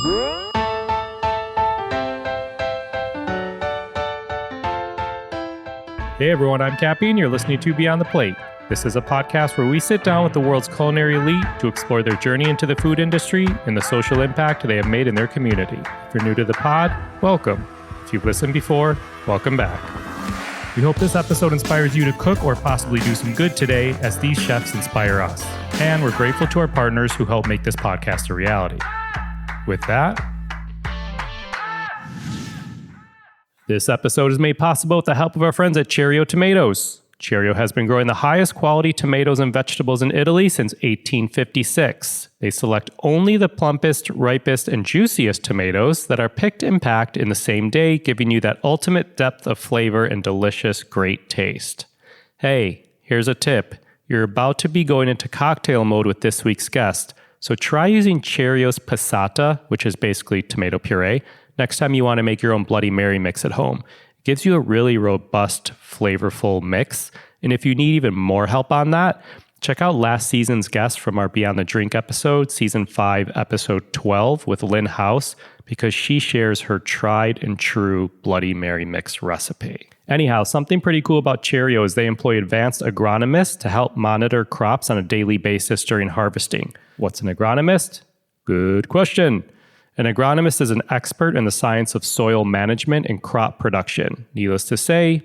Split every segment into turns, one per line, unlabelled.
Hey everyone, I'm Cappy and you're listening to Beyond the Plate. This is a podcast where we sit down with the world's culinary elite to explore their journey into the food industry and the social impact they have made in their community. If you're new to the pod, welcome. If you've listened before, welcome back. We hope this episode inspires you to cook or possibly do some good today as these chefs inspire us. And we're grateful to our partners who help make this podcast a reality. With that, this episode is made possible with the help of our friends at Cherio Tomatoes. Cherio has been growing the highest quality tomatoes and vegetables in Italy since 1856. They select only the plumpest, ripest, and juiciest tomatoes that are picked and packed in the same day, giving you that ultimate depth of flavor and delicious, great taste. Hey, here's a tip. You're about to be going into cocktail mode with this week's guest, so try using Cherio's passata, which is basically tomato puree, next time you want to make your own Bloody Mary mix at home. It gives you a really robust, flavorful mix. And if you need even more help on that, check out last season's guest from our Beyond the Drink episode, season 5, episode 12 with Lynn House, because she shares her tried and true Bloody Mary mix recipe. Anyhow, something pretty cool about Cherio is they employ advanced agronomists to help monitor crops on a daily basis during harvesting. What's an agronomist? Good question. An agronomist is an expert in the science of soil management and crop production. Needless to say,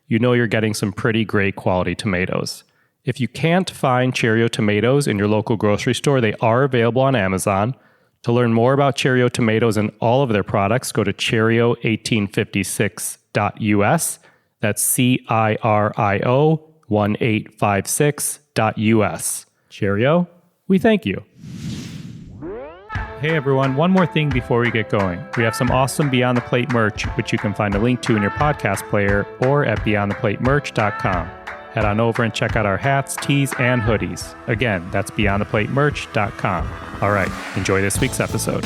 you know you're getting some pretty great quality tomatoes. If you can't find Cherio tomatoes in your local grocery store, they are available on Amazon. To learn more about Cherio tomatoes and all of their products, go to cherio1856.us. That's CIRIO1856.us. Cherio, we thank you. Hey everyone, one more thing before we get going. We have some awesome Beyond the Plate merch, which you can find a link to in your podcast player or at beyondtheplatemerch.com. Head on over and check out our hats, tees, and hoodies. Again, that's beyondtheplatemerch.com. All right, enjoy this week's episode.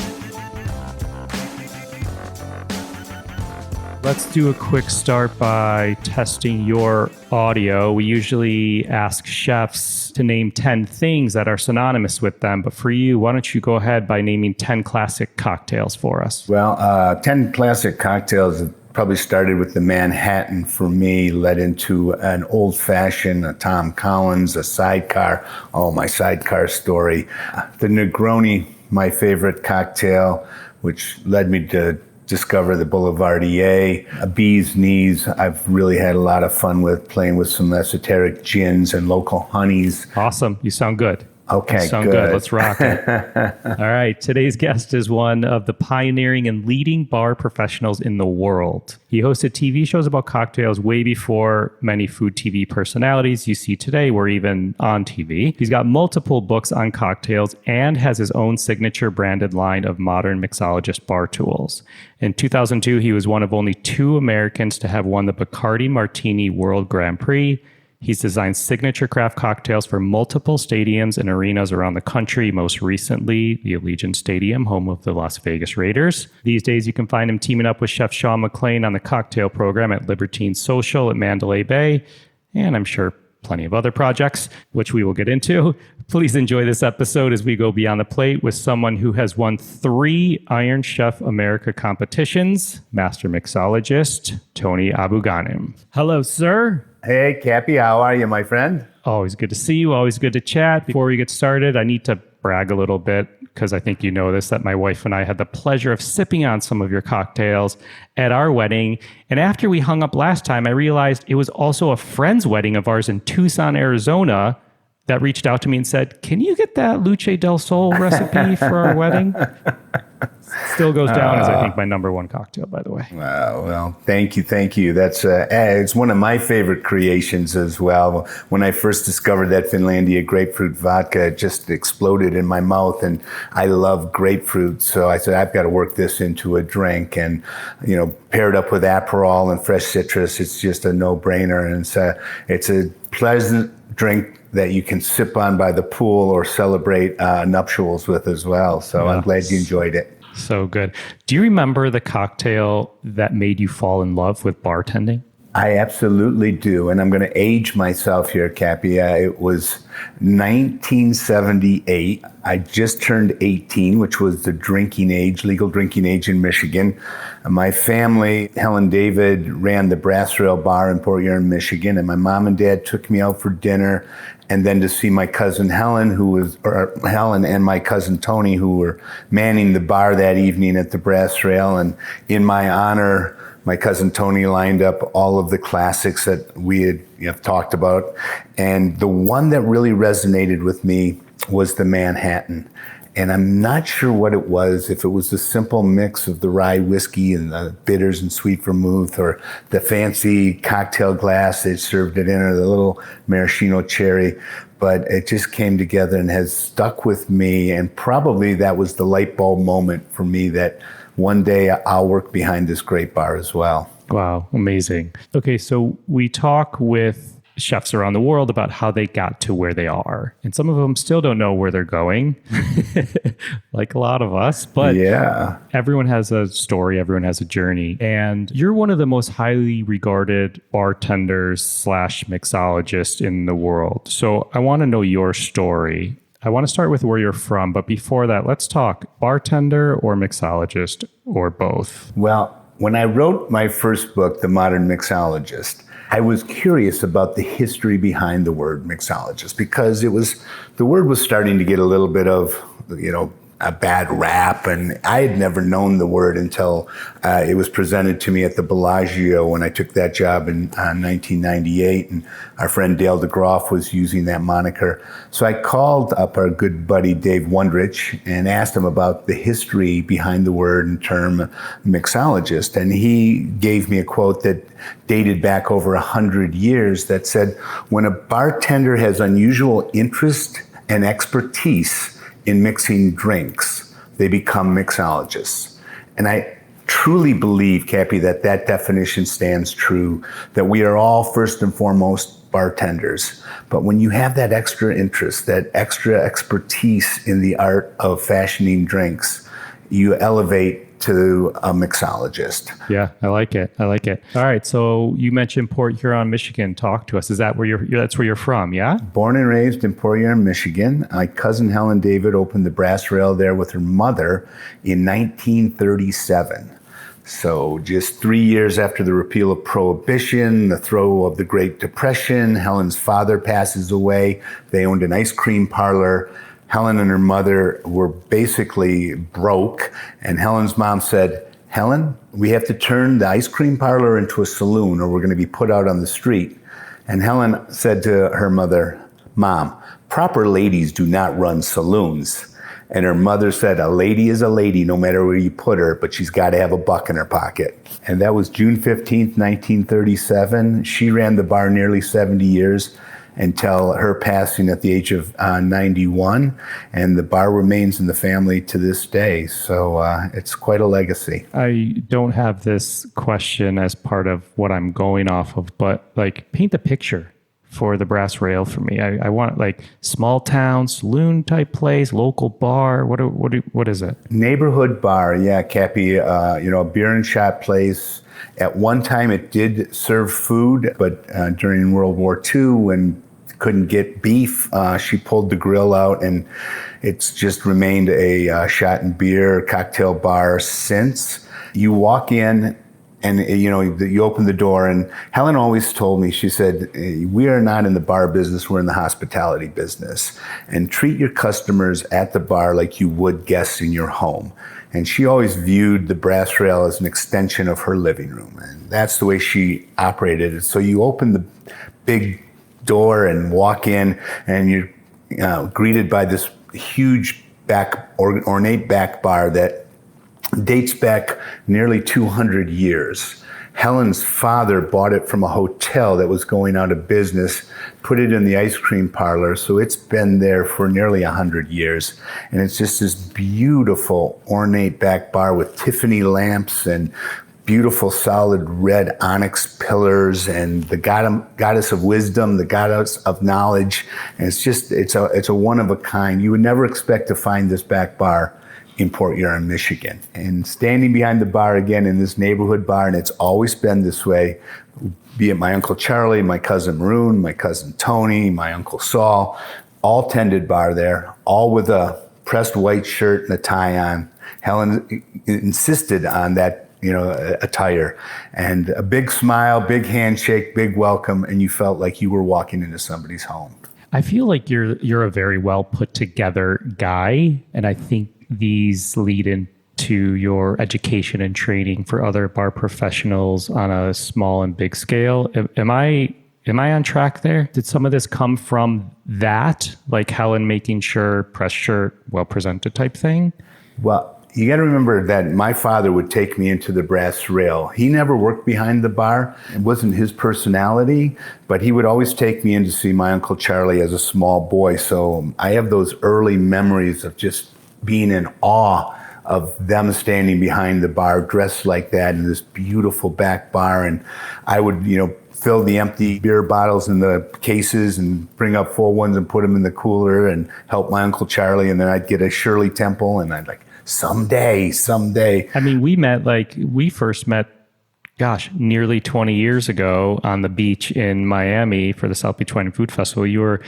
Let's do a quick start by testing your audio. We usually ask chefs to name 10 things that are synonymous with them. But for you, why don't you go ahead by naming 10 classic cocktails for us?
Well, 10 classic cocktails probably started with the Manhattan for me, led into an old-fashioned, a Tom Collins, a sidecar. Oh, my sidecar story. The Negroni, my favorite cocktail, which led me to discover the Boulevardier, a bee's knees. I've really had a lot of fun with playing with some esoteric gins and local honeys.
Awesome. You sound good.
Okay,
good. Let's rock it. All right. Today's guest is one of the pioneering and leading bar professionals in the world. He hosted TV shows about cocktails way before many food TV personalities you see today were even on TV. He's got multiple books on cocktails and has his own signature branded line of Modern Mixologist bar tools. In 2002, he was one of only 2 Americans to have won the Bacardi Martini World Grand Prix. He's designed signature craft cocktails for multiple stadiums and arenas around the country, most recently the Allegiant Stadium, home of the Las Vegas Raiders. These days, you can find him teaming up with Chef Sean McLean on the cocktail program at Libertine Social at Mandalay Bay, and I'm sure plenty of other projects, which we will get into. Please enjoy this episode as we go beyond the plate with someone who has won 3 Iron Chef America competitions, Master Mixologist, Tony Abou-Ganim. Hello, sir.
Hey, Cappy, how are you, my friend?
Always good to see you. Always good to chat. Before we get started, I need to brag a little bit because I think you know this, that my wife and I had the pleasure of sipping on some of your cocktails at our wedding. And after we hung up last time, I realized it was also a friend's wedding of ours in Tucson, Arizona that reached out to me and said, can you get that Luce del Sol recipe for our wedding? Still goes down as, I think, my number 1 cocktail, by the way.
Well, thank you. That's it's one of my favorite creations as well. When I first discovered that Finlandia grapefruit vodka, it just exploded in my mouth, and I love grapefruit. So I said, I've got to work this into a drink, and paired up with Aperol and fresh citrus, it's just a no-brainer, and it's a pleasant drink that you can sip on by the pool or celebrate nuptials with as well. So I'm glad you enjoyed it.
So good. Do you remember the cocktail that made you fall in love with bartending?
I absolutely do. And I'm going to age myself here, Cappy. It was 1978. I just turned 18, which was the drinking age, legal drinking age in Michigan. My family, Helen David, ran the Brass Rail Bar in Port Huron, Michigan. And my mom and dad took me out for dinner and then to see my cousin Helen, Helen and my cousin Tony, who were manning the bar that evening at the Brass Rail. And in my honor, my cousin Tony lined up all of the classics that we had talked about. And the one that really resonated with me was the Manhattan. And I'm not sure what it was, if it was the simple mix of the rye whiskey and the bitters and sweet vermouth, or the fancy cocktail glass they served it in, or the little maraschino cherry. But it just came together and has stuck with me. And probably that was the light bulb moment for me that one day I'll work behind this great bar as well.
Wow, amazing. Okay, so we talk with chefs around the world about how they got to where they are. And some of them still don't know where they're going, like a lot of us. But yeah, everyone has a story, everyone has a journey. And you're one of the most highly regarded bartenders / mixologists in the world. So I want to know your story. I want to start with where you're from, but before that, let's talk bartender or mixologist or both.
Well, when I wrote my first book, The Modern Mixologist, I was curious about the history behind the word mixologist, because the word was starting to get a little bit of, a bad rap, and I had never known the word until it was presented to me at the Bellagio when I took that job in 1998, and our friend Dale DeGroff was using that moniker. So I called up our good buddy Dave Wondrich and asked him about the history behind the word and term mixologist, and he gave me a quote that dated back over 100 years that said, "When a bartender has unusual interest and expertise in mixing drinks, they become mixologists." And I truly believe, Cappy, that definition stands true, that we are all first and foremost bartenders. But when you have that extra interest, that extra expertise in the art of fashioning drinks, you elevate to a mixologist.
Yeah, I like it. All right, so you mentioned Port Huron, Michigan. Talk to us. Is that that's where you're from, yeah?
Born and raised in Port Huron, Michigan. My cousin Helen David opened the Brass Rail there with her mother in 1937. So just 3 years after the repeal of Prohibition, the throe of the Great Depression, Helen's father passes away. They owned an ice cream parlor. Helen and her mother were basically broke, and Helen's mom said, "Helen, we have to turn the ice cream parlor into a saloon or we're going to be put out on the street." And Helen said to her mother, "Mom, proper ladies do not run saloons." And her mother said, "A lady is a lady no matter where you put her, but she's got to have a buck in her pocket." And that was June 15th, 1937. She ran the bar nearly 70 years. Until her passing at the age of 91, and the bar remains in the family to this day. So it's quite a legacy.
I don't have this question as part of what I'm going off of, but paint the picture for the Brass Rail for me. I want small town, saloon type place, local bar. What is it?
Neighborhood bar, yeah, Cappy. A beer and shot place. At one time, it did serve food, but during World War II, when couldn't get beef, she pulled the grill out, and it's just remained a shot and beer cocktail bar since. You walk in, and you open the door, and Helen always told me, she said, "We are not in the bar business, we're in the hospitality business, and treat your customers at the bar like you would guests in your home." And she always viewed the Brass Rail as an extension of her living room, and that's the way she operated it. So you open the big door and walk in, and you're greeted by this huge ornate back bar that dates back nearly 200 years. Helen's father bought it from a hotel that was going out of business, put it in the ice cream parlor, so it's been there for nearly 100 years. And it's just this beautiful ornate back bar with Tiffany lamps and beautiful, solid red onyx pillars, and the goddess of wisdom, the goddess of knowledge. And it's a one of a kind. You would never expect to find this back bar in Port Huron, Michigan. And standing behind the bar again in this neighborhood bar, and it's always been this way, be it my Uncle Charlie, my cousin Maroon, my cousin Tony, my Uncle Saul, all tended bar there, all with a pressed white shirt and a tie on. Helen insisted on that, attire, and a big smile, big handshake, big welcome, and you felt like you were walking into somebody's home.
I feel like you're a very well put together guy, and I think these lead into your education and training for other bar professionals on a small and big scale. Am I on track there? Did some of this come from that, like Helen making sure press shirt, well presented type thing?
Well, you got to remember that my father would take me into the brass rail. He never worked behind the bar. It wasn't his personality, but he would always take me in to see my Uncle Charlie as a small boy. So I have those early memories of just being in awe of them standing behind the bar dressed like that in this beautiful back bar. And I would, fill the empty beer bottles in the cases and bring up full ones and put them in the cooler and help my Uncle Charlie. And then I'd get a Shirley Temple and I'd someday.
I mean, we first met, nearly 20 years ago on the beach in Miami for the South Beach Wine and Food Festival. You were,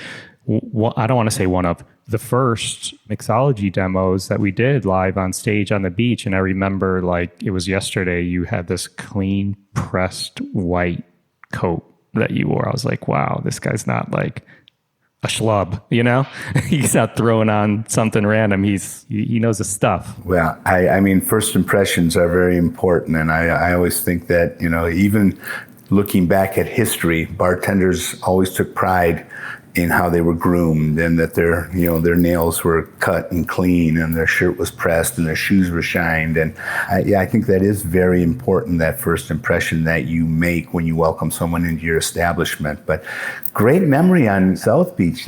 I don't want to say one of the first mixology demos that we did live on stage on the beach. And I remember it was yesterday, you had this clean pressed white coat that you wore. I was like, wow, this guy's not like a schlub, He's not throwing on something random. He knows his stuff.
Well, I mean, first impressions are very important. And I always think that, even looking back at history, bartenders always took pride in how they were groomed and that their nails were cut and clean and their shirt was pressed and their shoes were shined. And I think that is very important, that first impression that you make when you welcome someone into your establishment. But great memory on South Beach.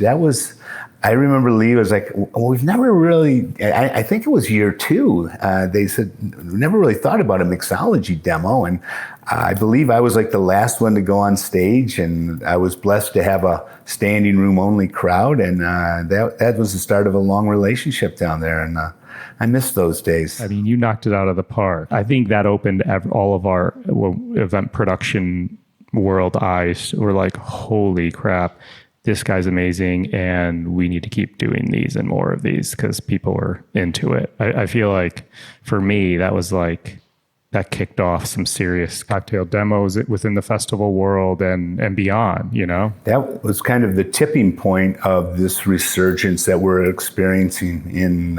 I remember Lee was like, well, we've never really, I think it was year 2, they said, we never really thought about a mixology demo. And I believe I was like the last one to go on stage, and I was blessed to have a standing room only crowd. And that was the start of a long relationship down there. And I miss those days.
I mean, you knocked it out of the park. I think that opened all of our event production world eyes. We're like, holy crap. This guy's amazing, and we need to keep doing these and more of these because people were into it. I feel like for me, that kicked off some serious cocktail demos within the festival world and beyond,
That was kind of the tipping point of this resurgence that we're experiencing in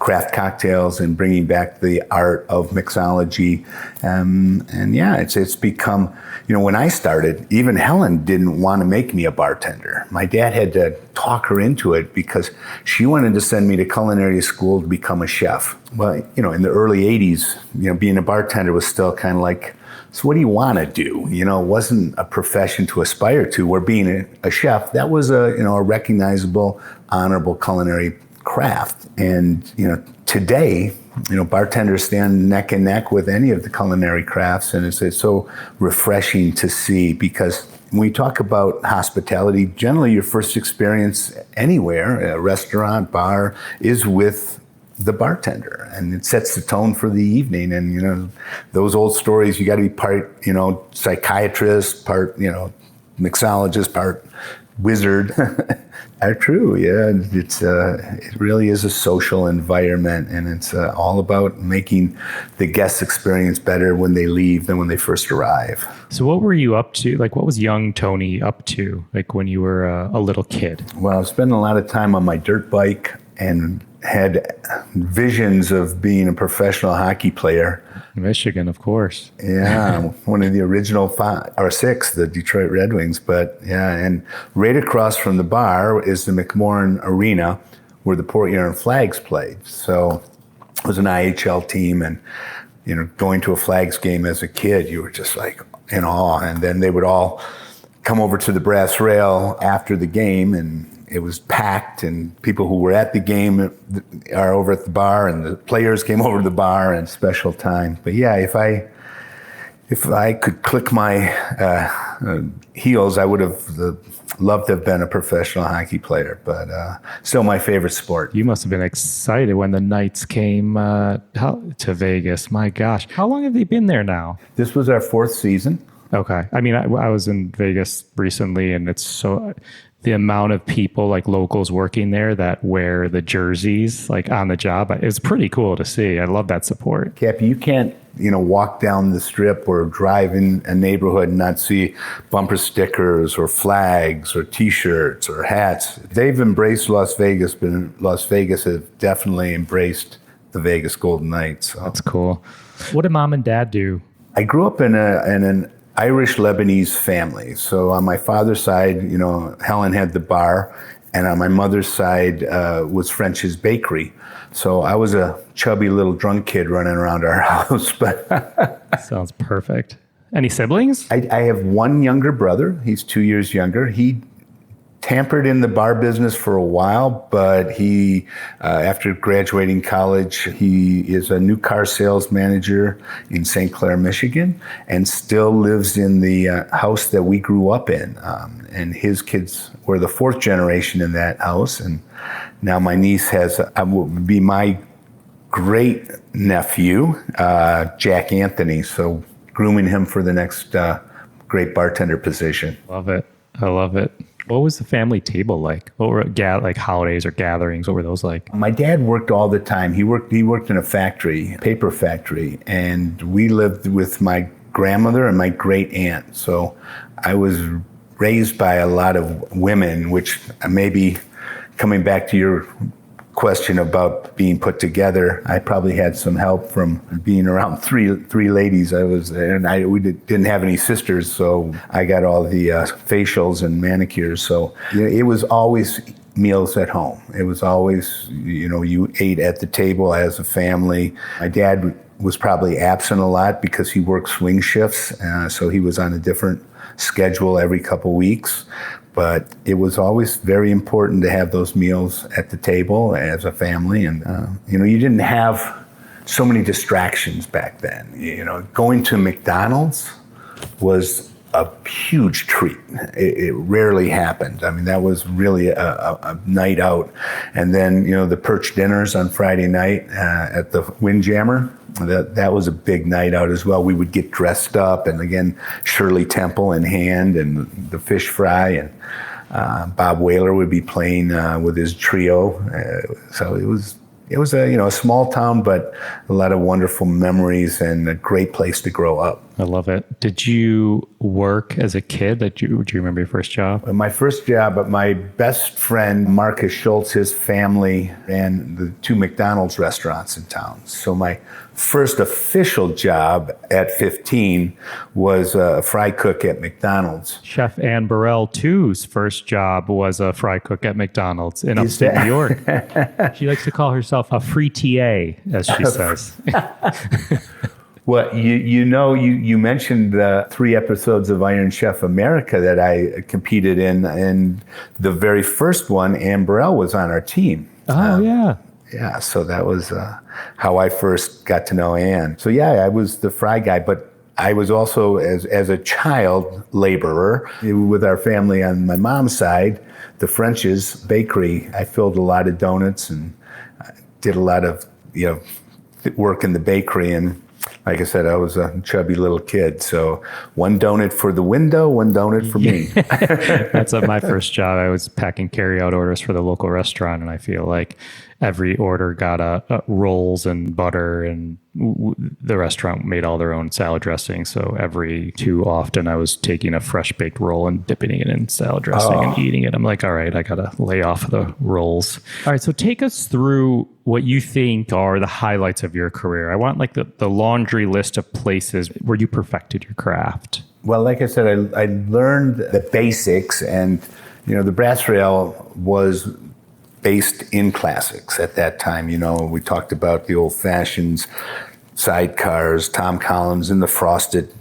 craft cocktails and bringing back the art of mixology. It's become, when I started, even Helen didn't want to make me a bartender. My dad had to talk her into it because she wanted to send me to culinary school to become a chef. Well, in the early 80s, being a bartender was still kind of like, so what do you want to do? It wasn't a profession to aspire to, where being a chef, that was a recognizable, honorable culinary craft. And, today, bartenders stand neck and neck with any of the culinary crafts. And it's so refreshing to see, because when we talk about hospitality, generally your first experience anywhere, a restaurant, bar, is with the bartender, and it sets the tone for the evening. And those old stories, you got to be part psychiatrist, part mixologist, part wizard are true. It really is a social environment, and it's all about making the guest experience better when they leave than when they first arrive.
So what were you up to? What was young Tony up to, when you were a little kid?
Well, I was spending a lot of time on my dirt bike and had visions of being a professional hockey player.
Michigan, of course.
Yeah, one of the original 5 or 6, the Detroit Red Wings. But yeah, and right across from the bar is the McMorran Arena, where the Port Huron Flags played. So it was an IHL team, and going to a Flags game as a kid, you were just like in awe. And then they would all come over to the brass rail after the game, and it was packed, and people who were at the game are over at the bar, and the players came over to the bar, and special time. But yeah, if I If I could click my heels, I would have loved to have been a professional hockey player, but still my favorite sport.
You must have been excited when the Knights came to Vegas. My gosh. How long have they been there now?
This was our 4th season.
Okay. I mean, I was in Vegas recently, and it's so... the amount of people, like locals working there, that wear the jerseys like on the job, it's pretty cool to see. I love that support.
Cappy, you can't, walk down the strip or drive in a neighborhood and not see bumper stickers or flags or T-shirts or hats. They've embraced Las Vegas, but Las Vegas has definitely embraced the Vegas Golden Knights. So.
That's cool. What did mom and dad do?
I grew up in an Irish Lebanese family. So on my father's side, Helen had the bar, and on my mother's side was French's Bakery. So I was a chubby little drunk kid running around our house. But
sounds perfect. Any siblings?
I have one younger brother. He's 2 years younger. He tampered in the bar business for a while, but he, after graduating college, he is a new car sales manager in St. Clair, Michigan, and still lives in the house that we grew up in. And his kids were the 4th generation in that house. And now my niece will be my great nephew, Jack Anthony. So grooming him for the next great bartender position.
Love it. I love it. What was the family table like? What were like holidays or gatherings? What were those like?
My dad worked all the time. He worked in a factory, paper factory, and we lived with my grandmother and my great aunt. So I was raised by a lot of women, which maybe coming back to your question about being put together, I probably had some help from being around three ladies. We didn't have any sisters, so I got all the facials and manicures. So it was always meals at home. It was always, you ate at the table as a family. My dad was probably absent a lot because he worked swing shifts, so he was on a different schedule every couple weeks. But it was always very important to have those meals at the table as a family. And, you didn't have so many distractions back then. Going to McDonald's was a huge treat. It rarely happened. I mean, that was really a night out. And then, the perch dinners on Friday night at the Windjammer, that was a big night out as well. We would get dressed up, and again, Shirley Temple in hand, and the fish fry, and Bob Whaler would be playing with his trio. So it was a small town, but a lot of wonderful memories and a great place to grow up.
I love it. Did you work as a kid? Do you remember your first job?
My first job, my best friend, Marcus Schultz, his family ran the 2 McDonald's restaurants in town. So my first official job at 15 was a fry cook at McDonald's.
Chef Ann Burrell, too's first job was a fry cook at McDonald's in upstate New York. She likes to call herself a fritier, as she says.
Well, you mentioned the 3 episodes of Iron Chef America that I competed in, and the very first one, Ann Burrell was on our team.
Oh, yeah.
Yeah, so that was how I first got to know Ann. So yeah, I was the fry guy, but I was also, as a child, laborer with our family on my mom's side, the French's Bakery. I filled a lot of donuts and did a lot of work in the bakery. And like I said, I was a chubby little kid. So 1 donut for the window, 1 donut for me.
That's my first job. I was packing carry-out orders for the local restaurant, and I feel like every order got a rolls and butter, and the restaurant made all their own salad dressing. So every too often I was taking a fresh baked roll and dipping it in salad dressing and eating it. I'm like, all right, I got to lay off the rolls. All right. So take us through what you think are the highlights of your career. I want like the laundry list of places where you perfected your craft.
Well, like I said, I learned the basics, and, the brass rail was based in classics at that time. We talked about the old fashions, sidecars, Tom Collins in the frosted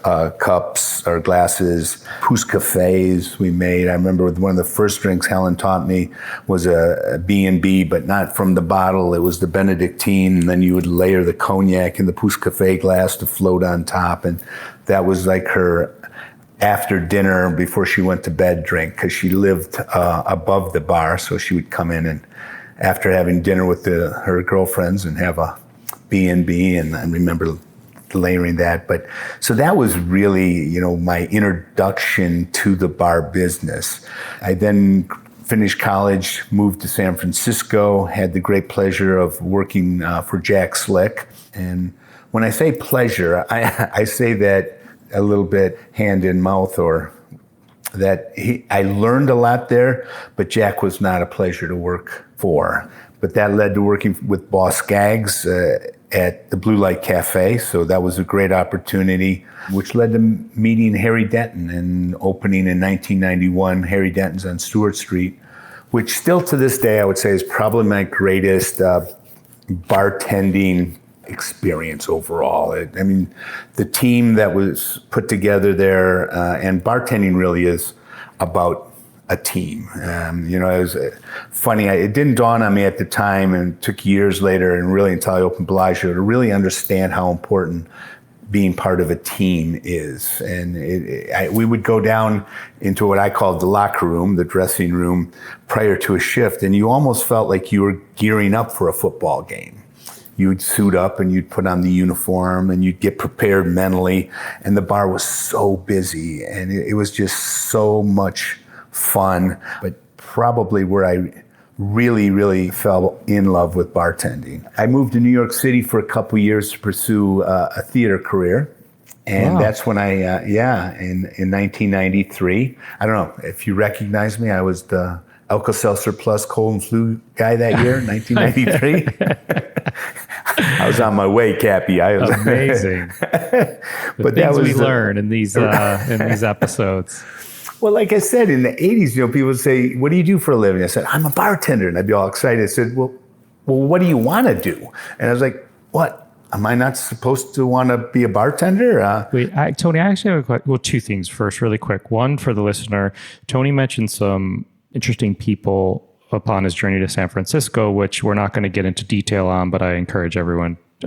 cups or glasses, Pousse Cafes we made. I remember one of the first drinks Helen taught me was a B&B, but not from the bottle. It was the Benedictine, and then you would layer the cognac in the Pousse Cafe glass to float on top. And that was like her after dinner, before she went to bed drink, because she lived above the bar. So she would come in and after having dinner with her girlfriends and have a B&B, and I remember layering that. But so that was really, my introduction to the bar business. I then finished college, moved to San Francisco, had the great pleasure of working for Jack Slick. And when I say pleasure, I say that a little bit hand in mouth, or that I learned a lot there, but Jack was not a pleasure to work for. But that led to working with Boss Skaggs at the Blue Light Cafe. So that was a great opportunity, which led to meeting Harry Denton and opening in 1991, Harry Denton's on Stewart Street, which still to this day I would say is probably my greatest bartending experience overall. The team that was put together there, and bartending really is about a team. It was funny. It didn't dawn on me at the time, and it took years later, and really until I opened Bellagio, to really understand how important being part of a team is. And we would go down into what I called the locker room, the dressing room, prior to a shift, and you almost felt like you were gearing up for a football game. You'd suit up and you'd put on the uniform and you'd get prepared mentally. And the bar was so busy, and it was just so much fun, but probably where I really, really fell in love with bartending. I moved to New York City for a couple years to pursue a theater career. And wow. That's when in 1993, I don't know if you recognize me, I was the Alka-Seltzer Plus cold and flu guy that year, 1993. I was on my way, Cappy.
Amazing. But that was we learn in these episodes.
Well, like I said, in the 80s, people would say, "What do you do for a living?" I said, "I'm a bartender." And I'd be all excited. I said, well, what do you want to do? And I was like, what? Am I not supposed to want to be a bartender?
Wait, Tony, I actually have two things. First, really quick. One, for the listener, Tony mentioned some interesting people upon his journey to San Francisco, which we're not going to get into detail on, but I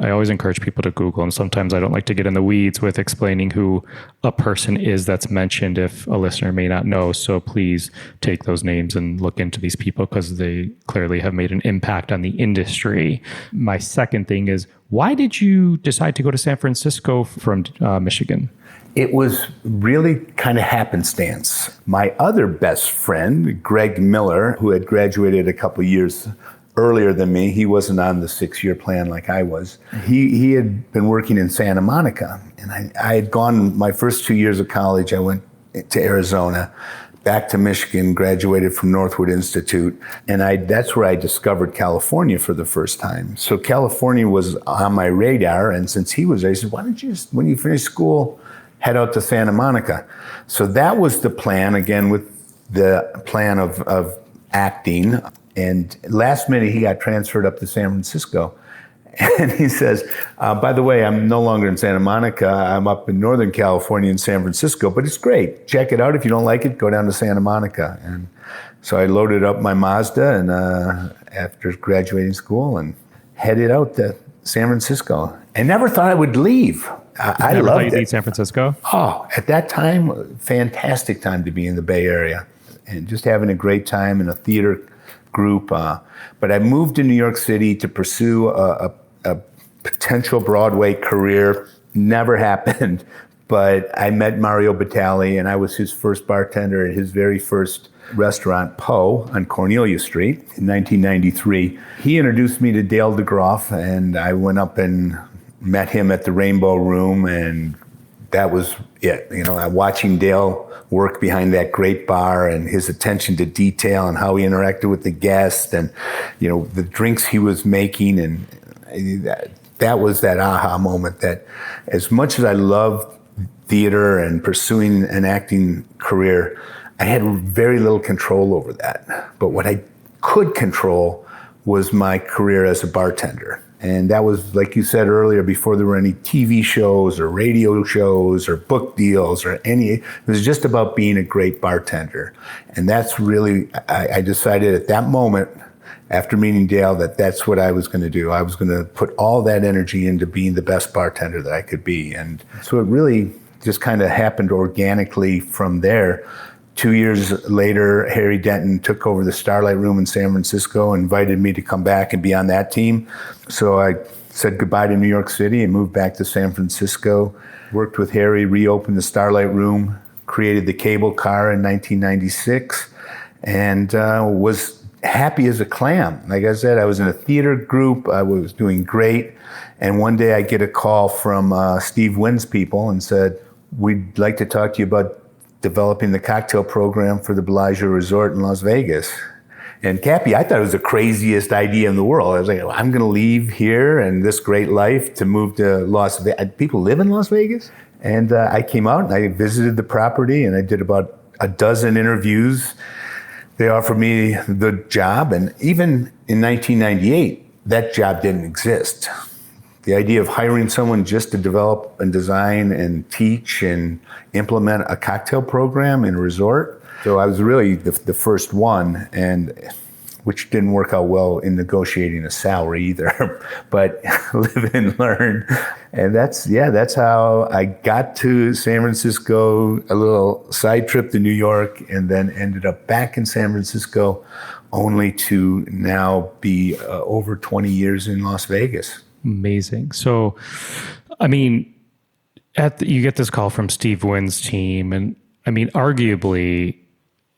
always encourage people to Google, and sometimes I don't like to get in the weeds with explaining who a person is that's mentioned if a listener may not know. So please take those names and look into these people, because they clearly have made an impact on the industry. My second thing is, why did you decide to go to San Francisco from Michigan?
It was really kind of happenstance. My other best friend, Greg Miller, who had graduated a couple years earlier than me, he wasn't on the 6-year plan like I was. He had been working in Santa Monica, and I had gone my first 2 years of college. I went to Arizona, back to Michigan, graduated from Northwood Institute, and that's where I discovered California for the first time. So California was on my radar, and since he was there, he said, why don't you just, when you finish school, head out to Santa Monica. So that was the plan, again, with the plan of acting. And last minute, he got transferred up to San Francisco. And he says, by the way, I'm no longer in Santa Monica. I'm up in Northern California in San Francisco, but it's great. Check it out. If you don't like it, go down to Santa Monica. And so I loaded up my Mazda and after graduating school and headed out to San Francisco. I never thought I would leave. I loved it.
Leave San Francisco?
Oh, at that time, fantastic time to be in the Bay Area and just having a great time in a theater group. But I moved to New York City to pursue a potential Broadway career. Never happened, but I met Mario Batali, and I was his first bartender at his very first restaurant, Poe, on Cornelia Street in 1993. He introduced me to Dale DeGroff, and I went up and met him at the Rainbow Room, and that was it. Watching Dale work behind that great bar and his attention to detail and how he interacted with the guests and, the drinks he was making. And that was that aha moment that as much as I loved theater and pursuing an acting career, I had very little control over that. But what I could control was my career as a bartender. And that was, like you said earlier, before there were any TV shows or radio shows or book deals or any. It was just about being a great bartender. And that's really, I decided at that moment, after meeting Dale, that that's what I was going to do. I was going to put all that energy into being the best bartender that I could be. And so it really just kind of happened organically from there. 2 years later, Harry Denton took over the Starlight Room in San Francisco, invited me to come back and be on that team. So I said goodbye to New York City and moved back to San Francisco. Worked with Harry, reopened the Starlight Room, created the cable car in 1996, and was happy as a clam. Like I said, I was in a theater group. I was doing great. And one day I get a call from Steve Wynn's people and said, we'd like to talk to you about developing the cocktail program for the Bellagio Resort in Las Vegas. And Cappy, I thought it was the craziest idea in the world. I was like, well, I'm going to leave here and this great life to move to Las Vegas. People live in Las Vegas? And I came out and I visited the property and I did about a dozen interviews. They offered me the job. And even in 1998, that job didn't exist. The idea of hiring someone just to develop and design and teach and implement a cocktail program in a resort. So I was really the first one, and which didn't work out well in negotiating a salary either, but live and learn. And that's how I got to San Francisco, a little side trip to New York, and then ended up back in San Francisco, only to now be over 20 years in Las Vegas.
Amazing. So, I mean, you get this call from Steve Wynn's team, and I mean, arguably,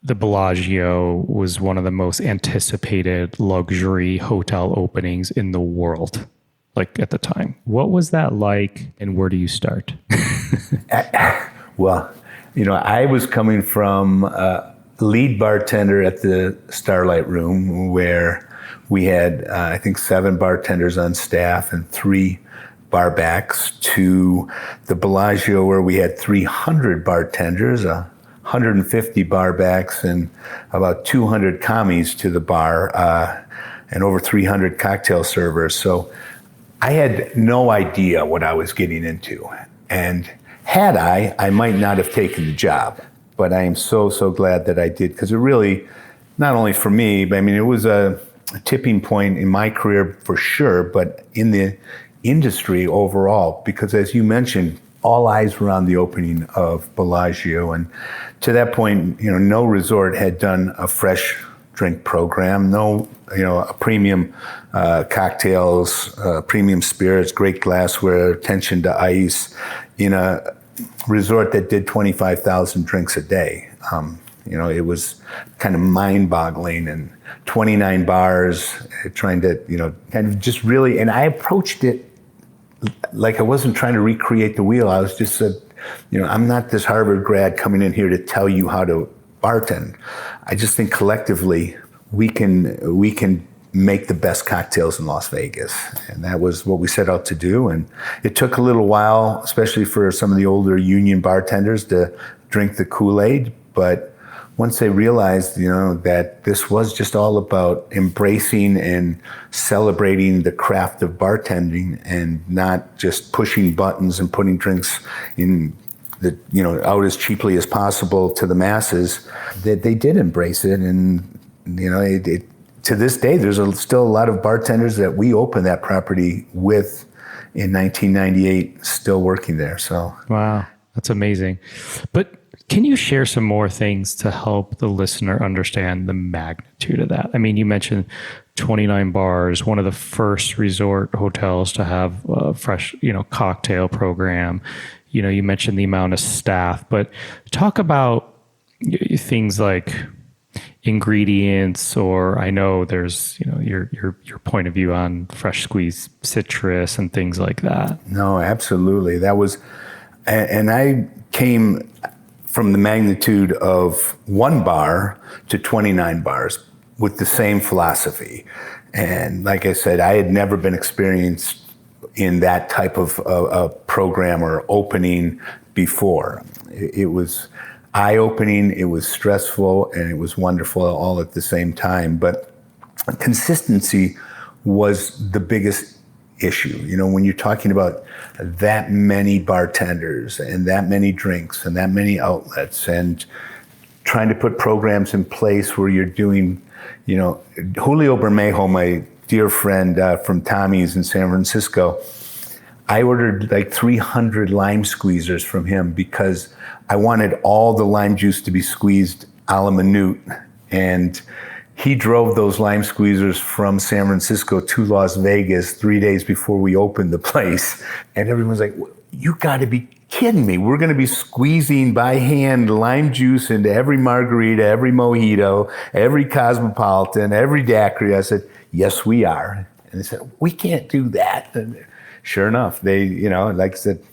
the Bellagio was one of the most anticipated luxury hotel openings in the world, like at the time. What was that like, and where do you start?
Well, I was coming from lead bartender at the Starlight Room, where we had, I think, 7 bartenders on staff and 3 bar backs, to the Bellagio, where we had 300 bartenders, 150 bar backs, and about 200 commies to the bar, and over 300 cocktail servers. So I had no idea what I was getting into. And had I might not have taken the job. But I am so glad that I did, because it really, not only for me, but I mean, it was a tipping point in my career for sure, but in the industry overall, because as you mentioned, all eyes were on the opening of Bellagio. And to that point, no resort had done a fresh drink program, no, a premium cocktails, premium spirits, great glassware, attention to ice in a resort that did 25,000 drinks a day. It was kind of mind-boggling, and 29 bars, trying to, kind of just really, and I approached it like I wasn't trying to recreate the wheel. I was just said, I'm not this Harvard grad coming in here to tell you how to bartend. I just think collectively we can make the best cocktails in Las Vegas. And that was what we set out to do. And it took a little while, especially for some of the older union bartenders, to drink the Kool-Aid. But once they realized, that this was just all about embracing and celebrating the craft of bartending and not just pushing buttons and putting drinks in the, out as cheaply as possible to the masses, that they did embrace it. And, to this day, there's still a lot of bartenders that we opened that property with in 1998 still working there. So
wow, that's amazing. But can you share some more things to help the listener understand the magnitude of that? I mean, you mentioned 29 bars, one of the first resort hotels to have a fresh, cocktail program. You mentioned the amount of staff, but talk about things like ingredients, or I know there's, your point of view on fresh squeezed citrus and things like that.
No, absolutely. That was, and I came from the magnitude of 1 bar to 29 bars with the same philosophy. And like I said, I had never been experienced in that type of a program or opening before. It was eye-opening, it was stressful, and it was wonderful all at the same time. But consistency was the biggest issue. When you're talking about that many bartenders and that many drinks and that many outlets, and trying to put programs in place where you're doing, Julio Bermejo, my dear friend from Tommy's in San Francisco, I ordered like 300 lime squeezers from him because I wanted all the lime juice to be squeezed a la minute. And he drove those lime squeezers from San Francisco to Las Vegas 3 days before we opened the place. And everyone's like, you got to be kidding me. We're going to be squeezing by hand lime juice into every margarita, every mojito, every cosmopolitan, every daiquiri. I said, yes, we are. And they said, we can't do that. And sure enough, they, like I said,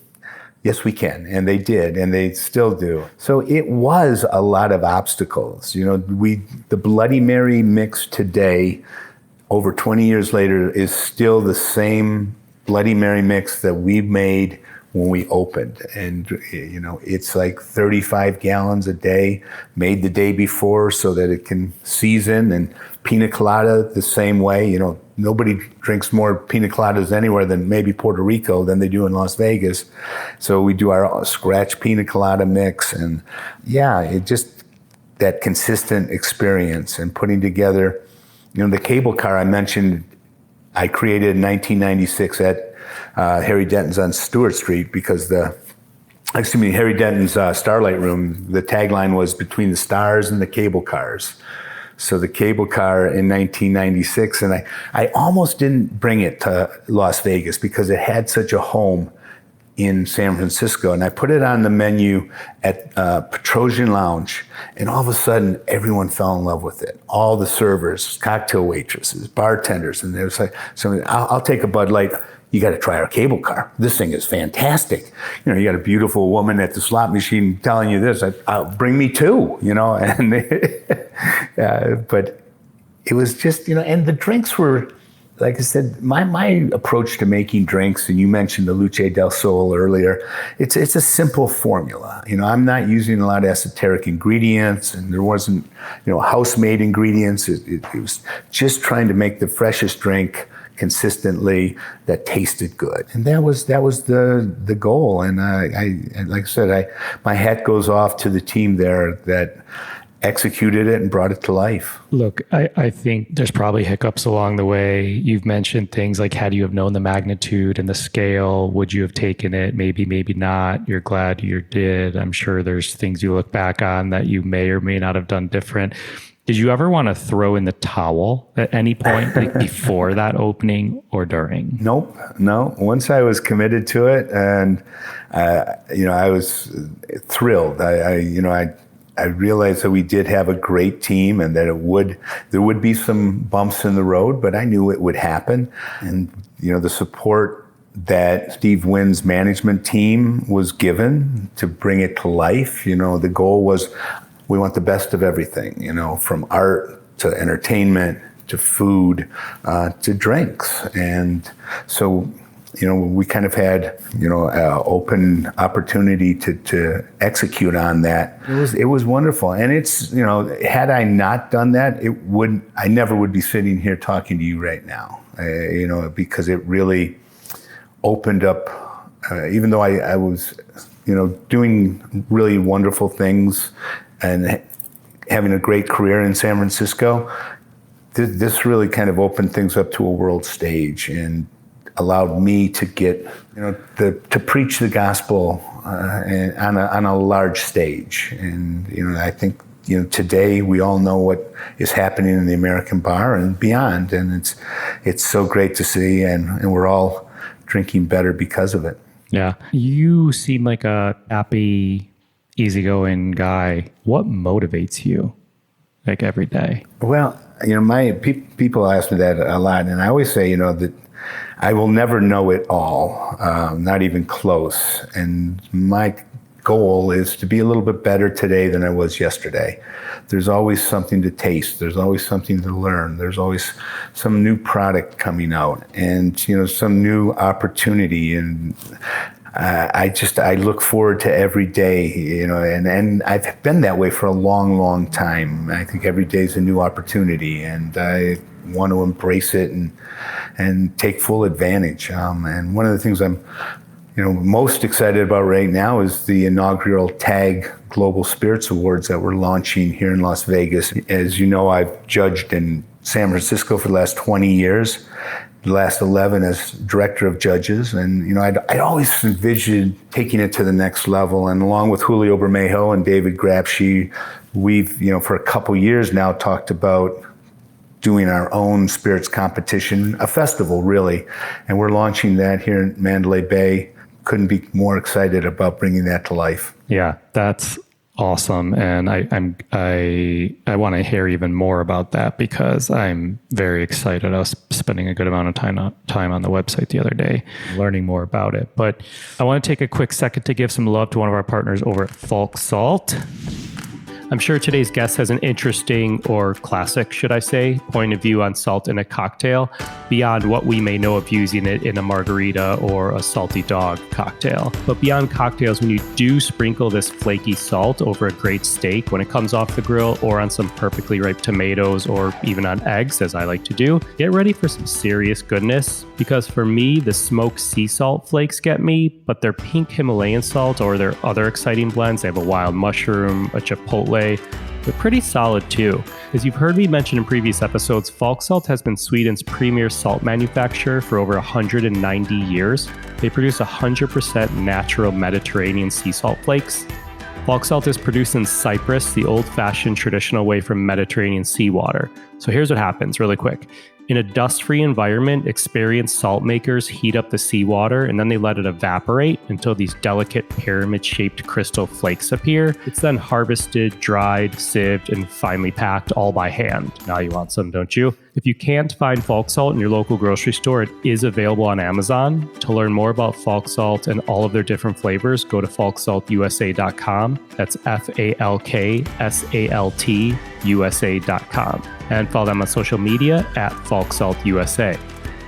yes, we can. And they did, and they still do. So it was a lot of obstacles. The Bloody Mary mix today, over 20 years later, is still the same Bloody Mary mix that we made when we opened. And, it's like 35 gallons a day, made the day before so that it can season. And pina colada the same way. Nobody drinks more pina coladas anywhere than maybe Puerto Rico than they do in Las Vegas. So we do our scratch pina colada mix. And it just, that consistent experience and putting together, the cable car I mentioned, I created in 1996 at Harry Denton's on Stewart Street because Harry Denton's Starlight Room, the tagline was between the stars and the cable cars. So the cable car in 1996, and I almost didn't bring it to Las Vegas because it had such a home in San Francisco. And I put it on the menu at Petrosian Lounge, and all of a sudden everyone fell in love with it. All the servers, cocktail waitresses, bartenders, and there was like, so I'll take a Bud Light. You got to try our cable car. This thing is fantastic. You got a beautiful woman at the slot machine telling you this. I'll bring me two. And but it was just, and the drinks were, like I said, my approach to making drinks, and you mentioned the Luce del Sol earlier, it's a simple formula. I'm not using a lot of esoteric ingredients, and there wasn't, house-made ingredients. It was just trying to make the freshest drink consistently that tasted good, and that was the goal. And I like I said, my hat goes off to the team there that executed it and brought it to life.
Look, I think there's probably hiccups along the way. You've mentioned things like, had you have known the magnitude and the scale, would you have taken it? Maybe not. You're glad you did. I'm sure there's things you look back on that you may or may not have done different. Did you ever want to throw in the towel at any point, like before that opening or during?
Nope, no. Once I was committed to it, and I was thrilled. I realized that we did have a great team, and that there would be some bumps in the road, but I knew it would happen. And the support that Steve Wynn's management team was given to bring it to life. The goal was, we want the best of everything, from art to entertainment to food to drinks. And so, we kind of had, open opportunity to execute on that. It was wonderful. And it's, had I not done that, I never would be sitting here talking to you right now, because it really opened up, even though I was, doing really wonderful things and having a great career in San Francisco, this really kind of opened things up to a world stage and allowed me to get, to preach the gospel on a large stage. And, I think, today we all know what is happening in the American bar and beyond. And it's so great to see, and we're all drinking better because of it.
Yeah. You seem like a happy, easygoing guy. What motivates you, like, every day?
Well, people ask me that a lot, and I always say, that I will never know it all, not even close. And my goal is to be a little bit better today than I was yesterday. There's always something to taste. There's always something to learn. There's always some new product coming out, and some new opportunity. And I look forward to every day, and I've been that way for a long, long time. I think every day is a new opportunity, and I want to embrace it and take full advantage. And one of the things I'm most excited about right now is the inaugural TAG Global Spirits Awards that we're launching here in Las Vegas. As you know, I've judged in San Francisco for the last 20 years, the last 11 as director of judges. And, I'd always envisioned taking it to the next level. And along with Julio Bermejo and David Grapschi, we've, for a couple years now talked about doing our own spirits competition, a festival really. And we're launching that here in Mandalay Bay. Couldn't be more excited about bringing that to life.
Yeah, that's awesome. And I want to hear even more about that because I'm very excited. I was spending a good amount of time on the website the other day, learning more about it. But I want to take a quick second to give some love to one of our partners over at Falk Salt. I'm sure today's guest has an interesting, or classic, should I say, point of view on salt in a cocktail beyond what we may know of using it in a margarita or a salty dog cocktail. But beyond cocktails, when you do sprinkle this flaky salt over a great steak when it comes off the grill, or on some perfectly ripe tomatoes, or even on eggs, as I like to do, get ready for some serious goodness. Because for me, the smoked sea salt flakes get me, but their pink Himalayan salt or their other exciting blends, they have a wild mushroom, a chipotle, they're pretty solid too. As you've heard me mention in previous episodes, Falk Salt has been Sweden's premier salt manufacturer for over 190 years. They produce 100% natural Mediterranean sea salt flakes. Falk Salt is produced in Cyprus, the old-fashioned traditional way from Mediterranean seawater. So here's what happens really quick. In a dust-free environment, experienced salt makers heat up the seawater and then they let it evaporate until these delicate pyramid-shaped crystal flakes appear. It's then harvested, dried, sieved, and finally packed all by hand. Now you want some, don't you? If you can't find Falk Salt in your local grocery store, it is available on Amazon. To learn more about Falk Salt and all of their different flavors, go to falksaltusa.com. That's FALKSALTUSA.com. And follow them on social media at Falk Salt USA.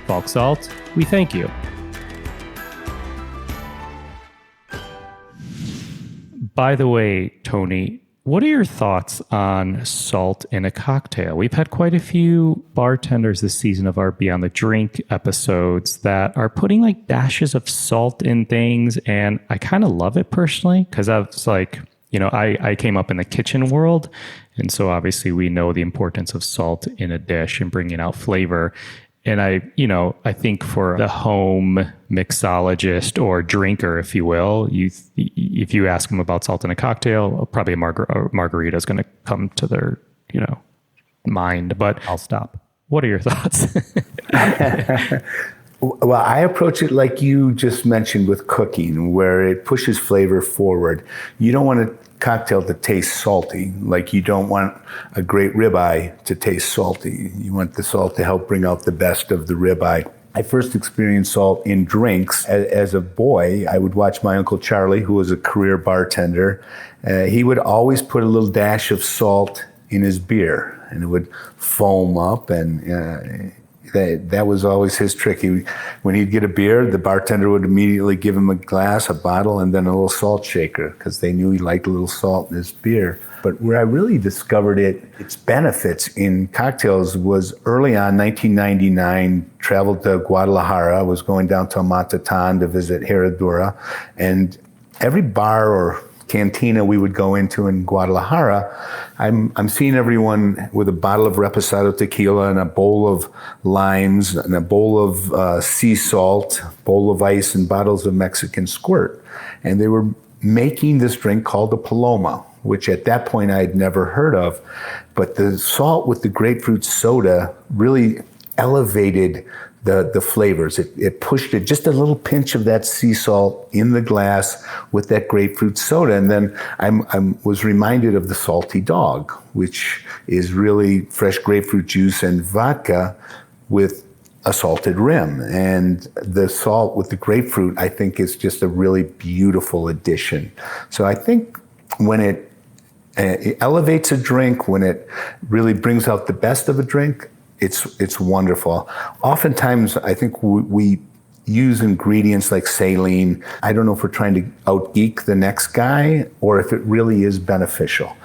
Falk Salt, we thank you. By the way, Tony, what are your thoughts on salt in a cocktail? We've had quite a few bartenders this season of our Beyond the Drink episodes that are putting like dashes of salt in things. And I kind of love it personally because I was like, I came up in the kitchen world. And so obviously we know the importance of salt in a dish and bringing out flavor. And I think for the home mixologist or drinker, if you will, if you ask them about salt in a cocktail, probably a margarita is going to come to their, mind, but I'll stop. What are your thoughts?
Well, I approach it like you just mentioned with cooking, where it pushes flavor forward. You don't want a cocktail to taste salty, like you don't want a great ribeye to taste salty. You want the salt to help bring out the best of the ribeye. I first experienced salt in drinks. As a boy, I would watch my Uncle Charlie, who was a career bartender. He would always put a little dash of salt in his beer, and it would foam up, and that was always his trick. When he'd get a beer, the bartender would immediately give him a glass, a bottle, and then a little salt shaker because they knew he liked a little salt in his beer. But where I really discovered its benefits in cocktails was early on, 1999, traveled to Guadalajara, was going down to Amatatan to visit Herradura, and every bar or cantina we would go into in Guadalajara, I'm seeing everyone with a bottle of reposado tequila and a bowl of limes and a bowl of sea salt, bowl of ice, and bottles of Mexican squirt. And they were making this drink called a Paloma, which at that point I had never heard of. But the salt with the grapefruit soda really elevated the flavors. It pushed it, just a little pinch of that sea salt in the glass with that grapefruit soda. And then I was reminded of the salty dog, which is really fresh grapefruit juice and vodka with a salted rim. And the salt with the grapefruit, I think, is just a really beautiful addition. So I think when it elevates a drink, when it really brings out the best of a drink, it's wonderful. Oftentimes, I think we use ingredients like saline. I don't know if we're trying to out-geek the next guy or if it really is beneficial.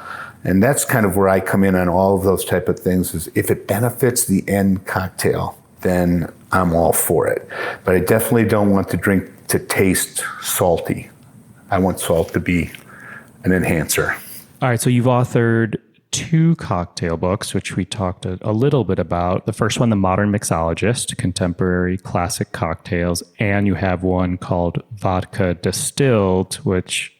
And that's kind of where I come in on all of those type of things, is if it benefits the end cocktail, then I'm all for it. But I definitely don't want the drink to taste salty. I want salt to be an enhancer.
All right, so you've authored 2 cocktail books, which we talked a little bit about. The first one, The Modern Mixologist, Contemporary Classic Cocktails, and you have one called Vodka Distilled, which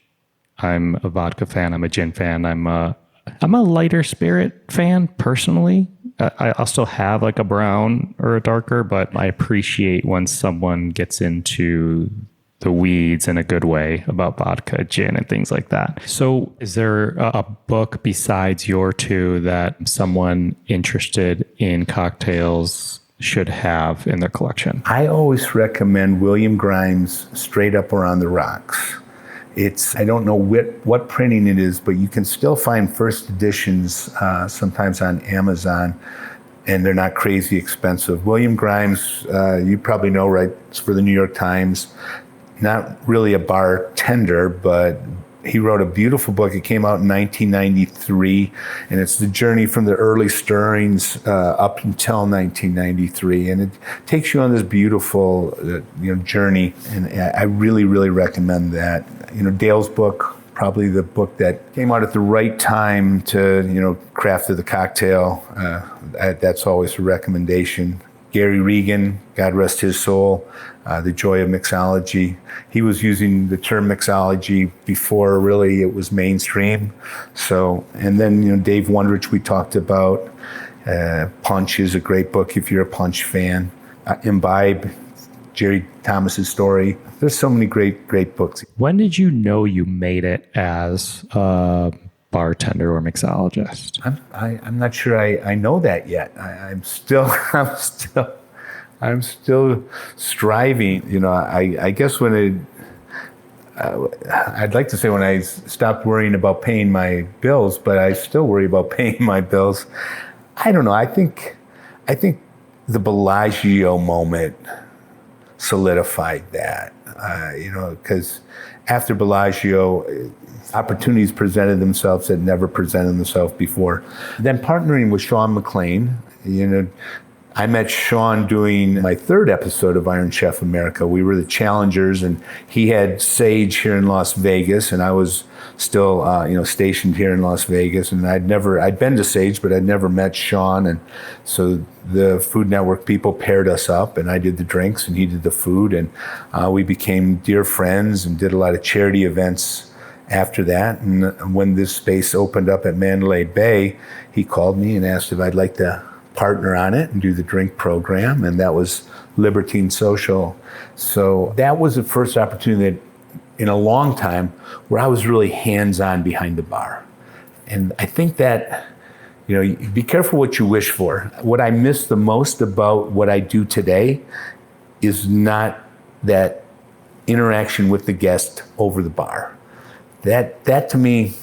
I'm a vodka fan, I'm a gin fan, I'm a lighter spirit fan, personally. I'll still have like a brown or a darker, but I appreciate when someone gets into the weeds in a good way about vodka, gin, and things like that. So is there a book besides your 2 that someone interested in cocktails should have in their collection?
I always recommend William Grimes' Straight Up or on the Rocks. I don't know what printing it is, but you can still find first editions sometimes on Amazon, and they're not crazy expensive. William Grimes, you probably know, right? It's for the New York Times. Not really a bartender, but he wrote a beautiful book. It came out in 1993, and it's the journey from the early stirrings up until 1993. And it takes you on this beautiful journey, and I really, really recommend that. Dale's book, probably the book that came out at the right time to, craft the cocktail. That's always a recommendation. Gary Regan, God rest his soul, The Joy of Mixology. He was using the term mixology before really it was mainstream. So, and then, Dave Wondrich we talked about. Punch is a great book if you're a Punch fan. Imbibe, Jerry Thomas's story. There's so many great books.
When did you know you made it as a bartender or mixologist?
I'm not sure I know that yet. I'm still striving. I guess I'd like to say when I stopped worrying about paying my bills, but I still worry about paying my bills. I don't know. I think the Bellagio moment solidified that. Because after Bellagio, opportunities presented themselves that never presented themselves before. Then partnering with Sean McLean, I met Sean doing my 3rd episode of Iron Chef America. We were the challengers, and he had Sage here in Las Vegas, and I was still, stationed here in Las Vegas. And I'd been to Sage, but I'd never met Sean. And so the Food Network people paired us up, and I did the drinks and he did the food. And we became dear friends and did a lot of charity events after that. And when this space opened up at Mandalay Bay, he called me and asked if I'd like to partner on it and do the drink program, and that was Libertine Social. So that was the first opportunity that, in a long time, where I was really hands-on behind the bar. And I think that, be careful what you wish for. What I miss the most about what I do today is not that interaction with the guest over the bar. That to me,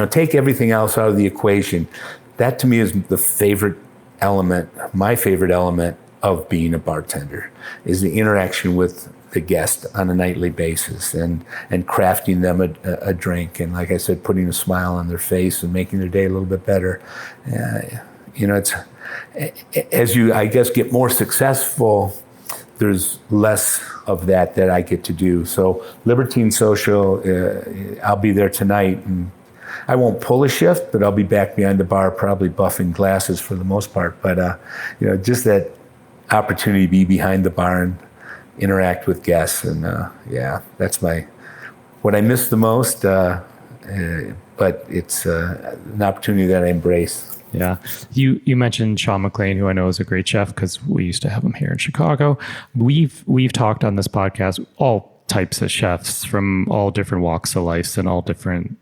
take everything else out of the equation. That to me is the favorite element, my favorite element of being a bartender, is the interaction with the guest on a nightly basis and crafting them a drink. And like I said, putting a smile on their face and making their day a little bit better. It's, as you, I guess, get more successful, there's less of that I get to do. So Libertine Social, I'll be there tonight, and I won't pull a shift, but I'll be back behind the bar, probably buffing glasses for the most part. But, just that opportunity to be behind the bar and interact with guests. And, that's what I miss the most. But it's an opportunity that I embrace.
Yeah. You mentioned Sean McLean, who I know is a great chef because we used to have him here in Chicago. We've talked on this podcast, all types of chefs from all different walks of life and all different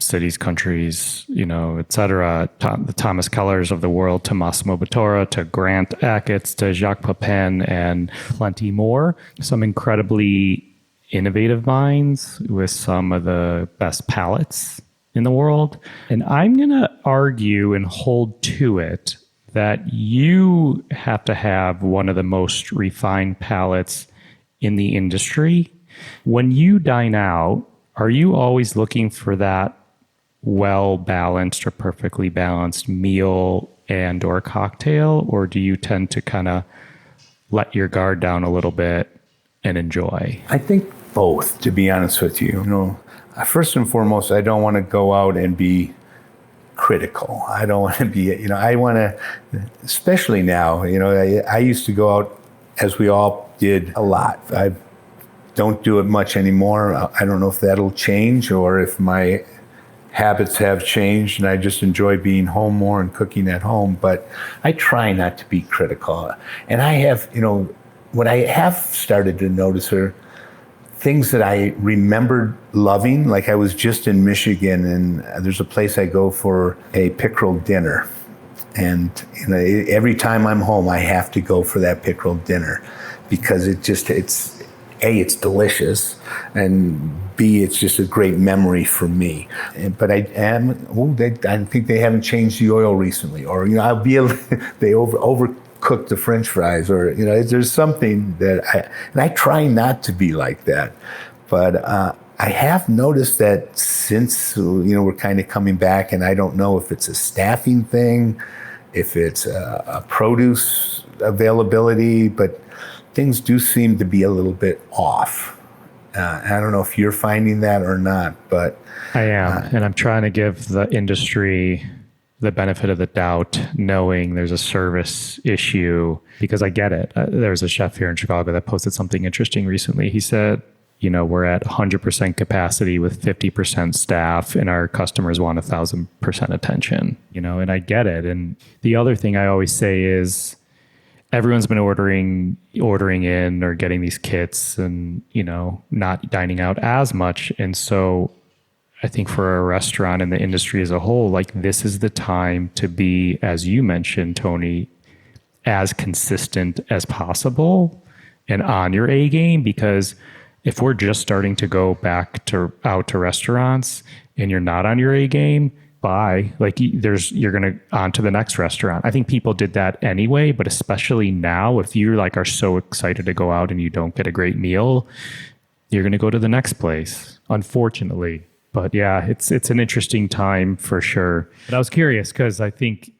cities, countries, et cetera. The Thomas Kellers of the world, to Massimo Bottura, to Grant Achatz, to Jacques Pepin, and plenty more. Some incredibly innovative minds with some of the best palates in the world. And I'm going to argue and hold to it that you have to have one of the most refined palates in the industry. When you dine out, are you always looking for that well-balanced or perfectly balanced meal and or cocktail, or do you tend to kind of let your guard down a little bit and enjoy?
I think both, to be honest with you. First and foremost, I don't want to go out and be critical. I don't want to be, I want to, especially now, I used to go out, as we all did, a lot. I don't do it much anymore. I don't know if that'll change or if my habits have changed and I just enjoy being home more and cooking at home, but I try not to be critical. And I have, what I have started to notice are things that I remembered loving. Like I was just in Michigan and there's a place I go for a pickerel dinner. And every time I'm home, I have to go for that pickerel dinner because it's A, it's delicious, and B, it's just a great memory for me. But I think they haven't changed the oil recently, or I'll be they overcook the French fries, or there's something that I try not to be like that, but I have noticed that since we're kind of coming back, and I don't know if it's a staffing thing, if it's a produce availability, but things do seem to be a little bit off. I don't know if you're finding that or not, but
I am, and I'm trying to give the industry the benefit of the doubt, knowing there's a service issue, because I get it. There's a chef here in Chicago that posted something interesting recently. He said, we're at 100% capacity with 50% staff, and our customers want 1,000% attention. And I get it. And the other thing I always say is, everyone's been ordering in or getting these kits and, not dining out as much. And so I think for a restaurant and the industry as a whole, like this is the time to be, as you mentioned, Tony, as consistent as possible and on your A game, because if we're just starting to go back out to restaurants and you're not on your A game, bye. Like you're going to on to the next restaurant. I think people did that anyway, but especially now, if you are so excited to go out and you don't get a great meal, you're going to go to the next place, unfortunately. But yeah, it's an interesting time for sure. But I was curious because I think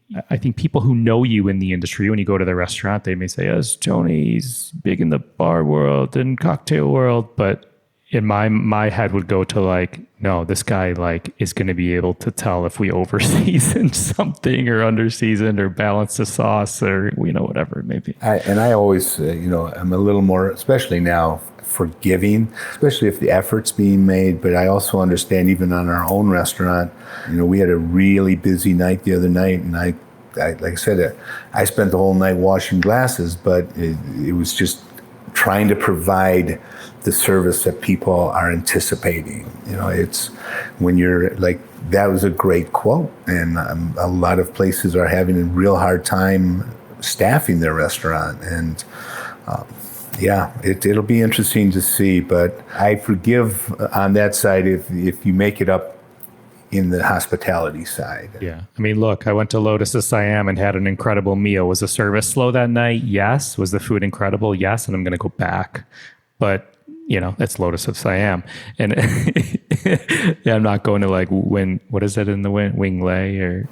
people who know you in the industry, when you go to the restaurant, they may say, "Yes, Tony's big in the bar world and cocktail world," but in my head would go to no, this guy is going to be able to tell if we over-seasoned something or under-seasoned or balance the sauce or whatever it may be.
I always I'm a little more, especially now, forgiving, especially if the effort's being made. But I also understand, even on our own restaurant, we had a really busy night the other night, and I like I said, I spent the whole night washing glasses, but it was just trying to provide the service that people are anticipating. It's when you're that was a great quote, and a lot of places are having a real hard time staffing their restaurant, and it'll be interesting to see. But I forgive on that side if you make it up in the hospitality side.
Yeah. I mean, look, I went to Lotus of Siam and had an incredible meal. Was the service slow that night? Yes. Was the food incredible? Yes. And I'm going to go back. But, it's Lotus of Siam. And I'm not going to what is it in the Wing Lei or,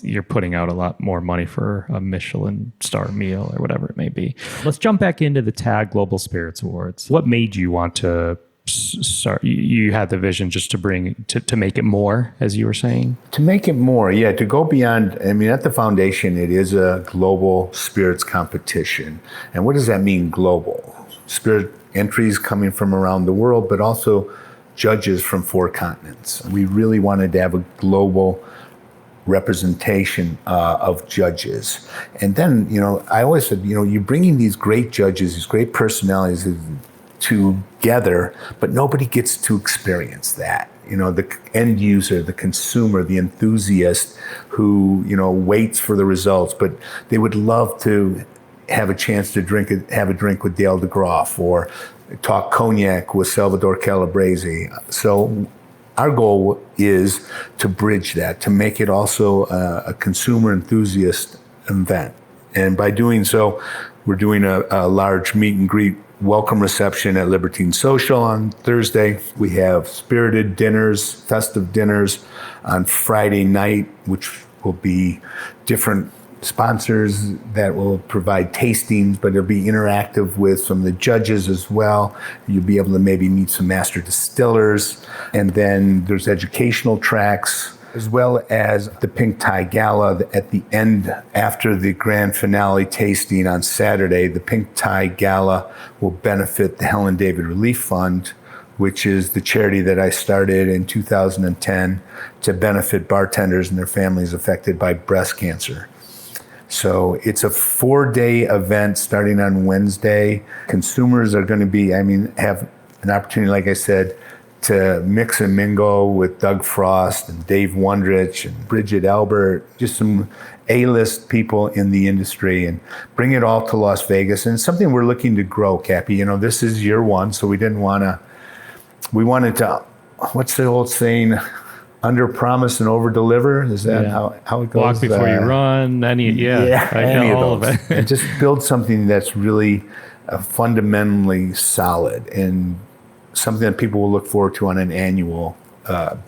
you're putting out a lot more money for a Michelin star meal or whatever it may be. Let's jump back into the TAG Global Spirits Awards. What made you want to start? You had the vision just to make it more, as you were saying? To
make it more, yeah, to go beyond. I mean, at the foundation, it is a global spirits competition. And what does that mean, global? Spirit entries coming from around the world, but also judges from 4 continents. We really wanted to have a global representation of judges. And then, I always said, you're bringing these great judges, these great personalities together, but nobody gets to experience that. The end user, the consumer, the enthusiast who, waits for the results, but they would love to have a chance to have a drink with Dale DeGroff or talk cognac with Salvador Calabrese. So our goal is to bridge that, to make it also a consumer enthusiast event. And by doing so, We're doing a large meet and greet welcome reception at Libertine Social on Thursday. We have spirited dinners, festive dinners on Friday night, which will be different sponsors that will provide tastings, but it'll be interactive with some of the judges as well. You'll be able to maybe meet some master distillers. And then there's educational tracks, as well as the Pink Tie Gala at the end after the grand finale tasting on Saturday. The Pink Tie Gala will benefit the Helen David Relief Fund, which is the charity that I started in 2010 to benefit bartenders and their families affected by breast cancer. So it's a 4-day event starting on Wednesday. Consumers are going to have an opportunity, like I said, to mix and mingle with Doug Frost and Dave Wondrich and Bridget Albert, just some A-list people in the industry, and bring it all to Las Vegas. And it's something we're looking to grow, Cappy. This is year one, so we wanted to, what's the old saying? Under promise and over deliver. Is that how it goes?
Walk before you run.
Any of those. And just build something that's really fundamentally solid and something that people will look forward to on an annual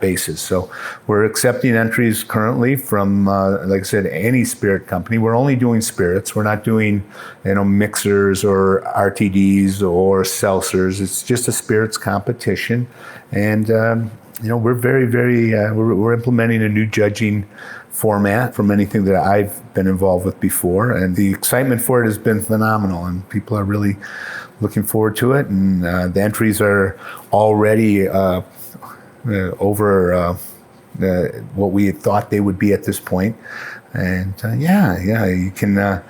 basis. So we're accepting entries currently from, like I said, any spirit company. We're only doing spirits. We're not doing, mixers or RTDs or seltzers. It's just a spirits competition. And, we're very, very, we're implementing a new judging format from anything that I've been involved with before. And the excitement for it has been phenomenal, and people are really looking forward to it. And the entries are already over what we thought they would be at this point. And you can, I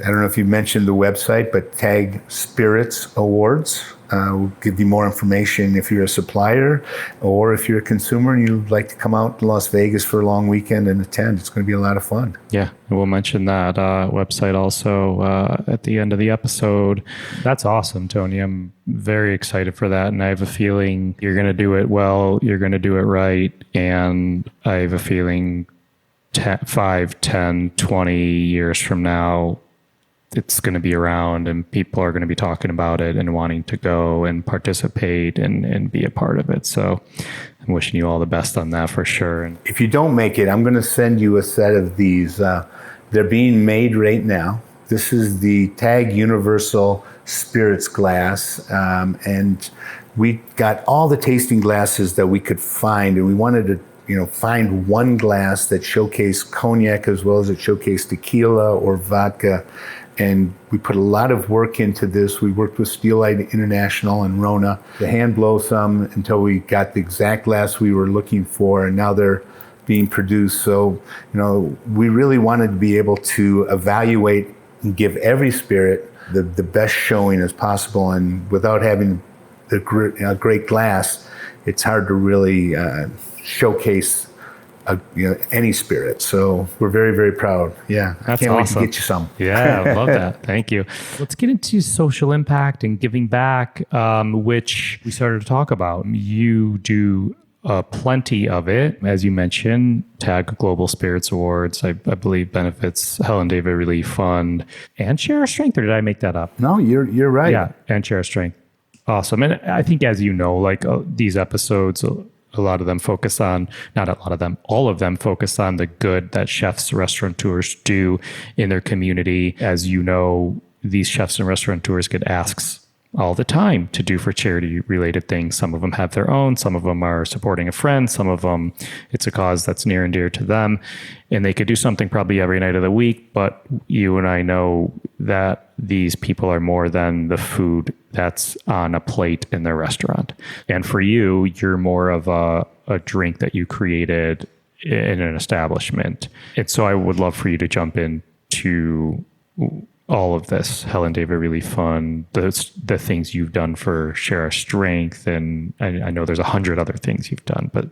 don't know if you mentioned the website, but tag Spirits Awards. We'll give you more information if you're a supplier or if you're a consumer and you'd like to come out to Las Vegas for a long weekend and attend. It's going to be a lot of fun.
Yeah, we'll mention that website also at the end of the episode. That's awesome, Tony. I'm very excited for that. And I have a feeling you're going to do it well. You're going to do it right. And I have a feeling 5, 10, 20 years from now, it's going to be around and people are going to be talking about it and wanting to go and participate and be a part of it. So I'm wishing you all the best on that for sure. And
if you don't make it, I'm going to send you a set of these. They're being made right now. This is the Tag Universal Spirits glass. And we got all the tasting glasses that we could find, and we wanted to find one glass that showcased cognac as well as it showcased tequila or vodka. And we put a lot of work into this. We worked with Steelite International and Rona to hand blow some until we got the exact glass we were looking for, and now they're being produced. So, we really wanted to be able to evaluate and give every spirit the best showing as possible. And without having the great glass, it's hard to really showcase any spirit. So we're very, very proud. Yeah.
That's
Can't
awesome.
wait to get you some.
Yeah, I love that. Thank you. Let's get into social impact and giving back, which we started to talk about. You do plenty of it. As you mentioned, Tag Global Spirits Awards, I believe benefits Helen David Relief Fund and Share Our Strength, or did I make that up?
No, you're right.
Yeah, and Share Our Strength. Awesome. And I think, as you know, these episodes, all of them focus on the good that chefs, restaurateurs do in their community. As you know, these chefs and restaurateurs get asks all the time to do for charity related things. Some of them have their own, some of them are supporting a friend, some of them it's a cause that's near and dear to them, and they could do something probably every night of the week. But you and I know that these people are more than the food that's on a plate in their restaurant. And for you, you're more of a drink that you created in an establishment. And so I would love for you to jump into all of this, Helen David Relief Fund, the things you've done for Share Our Strength, and I know there's 100 other things you've done, but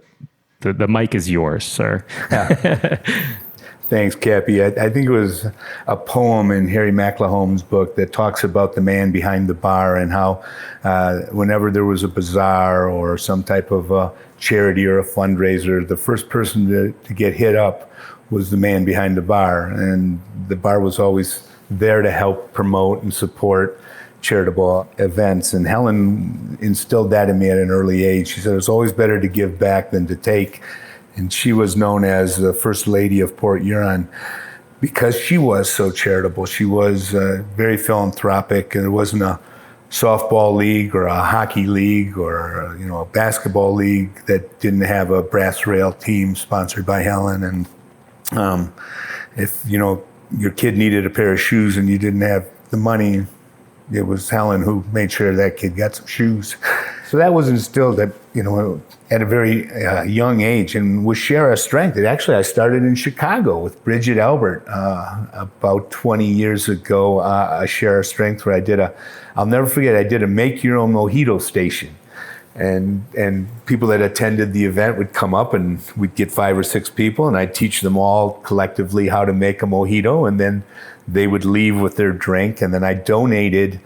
the mic is yours, sir.
Yeah. Thanks, Cappy. I think it was a poem in Harry McLahome's book that talks about the man behind the bar and how whenever there was a bazaar or some type of charity or a fundraiser, the first person to get hit up was the man behind the bar, and the bar was always there to help promote and support charitable events. And Helen instilled that in me at an early age. She said it's always better to give back than to take. And she was known as the First Lady of Port Huron because she was so charitable. She was very philanthropic, and there wasn't a softball league or a hockey league or a basketball league that didn't have a brass rail team sponsored by Helen. And if your kid needed a pair of shoes and you didn't have the money, it was Helen who made sure that kid got some shoes. So that was instilled at a very young age. And with Share Our Strength, I started in Chicago with Bridget Albert about 20 years ago, a Share Our Strength where I'll never forget, I did a make your own mojito station. And people that attended the event would come up and we'd get 5 or 6 people and I'd teach them all collectively how to make a mojito, and then they would leave with their drink. And then I donated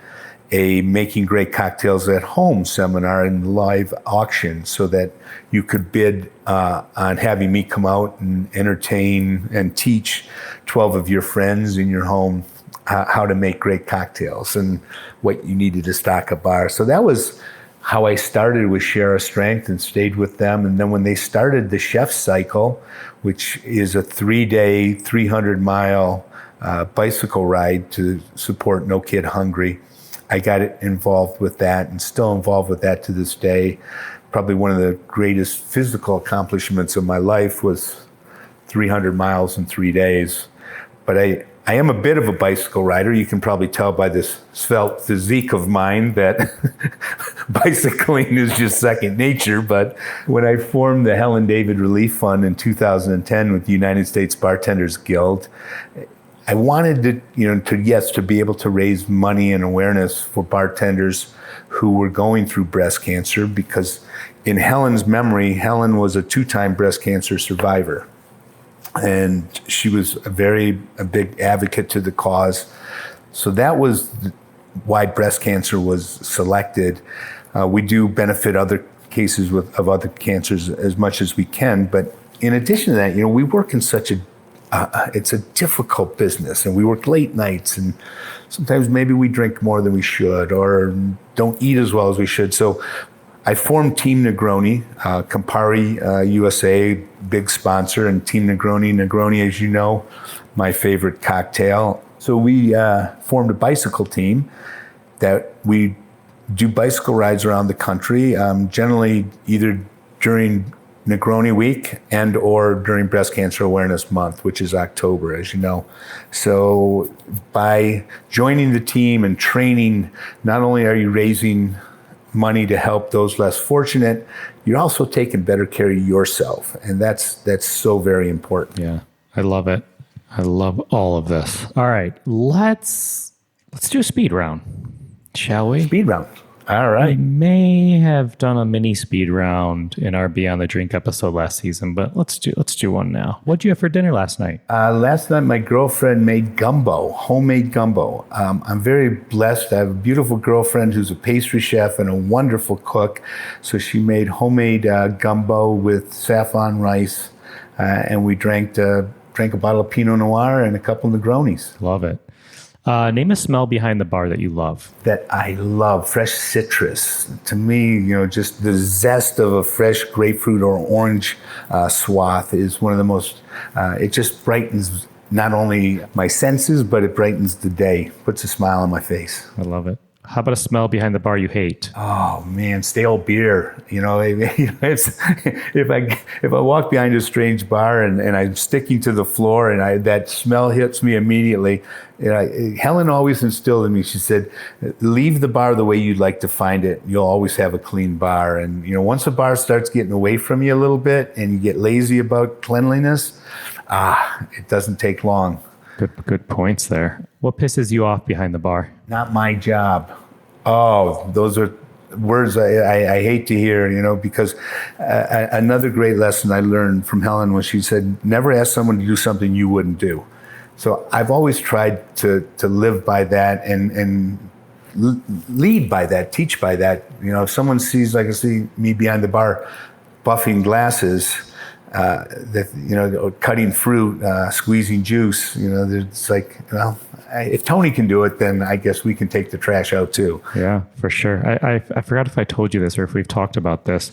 a Making Great Cocktails at Home seminar and live auction so that you could bid on having me come out and entertain and teach 12 of your friends in your home how to make great cocktails and what you needed to stock a bar. So that was how I started with Share Our Strength and stayed with them. And then when they started the Chef Cycle, which is a 3-day, 300-mile bicycle ride to support No Kid Hungry, I got involved with that and still involved with that to this day. Probably one of the greatest physical accomplishments of my life was 300 miles in 3 days. But I am a bit of a bicycle rider. You can probably tell by this svelte physique of mine that bicycling is just second nature. But when I formed the Helen David Relief Fund in 2010 with the United States Bartenders Guild, I wanted to be able to raise money and awareness for bartenders who were going through breast cancer, because in Helen's memory, Helen was a 2-time breast cancer survivor. And she was a big advocate to the cause. So that was why breast cancer was selected. We do benefit other cases of other cancers as much as we can. But in addition to that, we work in it's a difficult business, and we work late nights, and sometimes maybe we drink more than we should or don't eat as well as we should. So I formed Team Negroni, Campari USA, big sponsor, and Team Negroni, as you know, my favorite cocktail. So we formed a bicycle team that we do bicycle rides around the country, generally either during Negroni Week and or during Breast Cancer Awareness Month, which is October, as you know. So by joining the team and training, not only are you raising money to help those less fortunate, you're also taking better care of yourself. And that's so very important.
Yeah, I love it. I love all of this. All right, let's do a speed round, shall we?
Speed round. All right.
We may have done a mini speed round in our Beyond the Drink episode last season, but let's do one now. What'd you have for dinner last night?
Last night, my girlfriend made gumbo, homemade gumbo. I'm very blessed. I have a beautiful girlfriend who's a pastry chef and a wonderful cook. So she made homemade gumbo with saffron rice, and we drank a bottle of Pinot Noir and a couple of Negronis.
Love it. Name a smell behind the bar that you love.
That I love, fresh citrus. To me, just the zest of a fresh grapefruit or orange swath is one of the most, it just brightens not only my senses, but it brightens the day, puts a smile on my face.
I love it. How about a smell behind the bar you hate?
Oh man, stale beer. It's, if I walk behind a strange bar and I'm sticking to the floor and that smell hits me immediately. Helen always instilled in me. She said, "Leave the bar the way you'd like to find it. You'll always have a clean bar." And once a bar starts getting away from you a little bit and you get lazy about cleanliness, it doesn't take long.
Good points there. What pisses you off behind the bar?
Not my job. Oh, those are words I hate to hear, because another great lesson I learned from Helen was she said, never ask someone to do something you wouldn't do. So I've always tried to live by that and lead by that, teach by that. If someone sees, like I see me behind the bar buffing glasses, cutting fruit, squeezing juice, it's like, well, if Tony can do it, then I guess we can take the trash out too.
Yeah, for sure. I forgot if I told you this or if we've talked about this,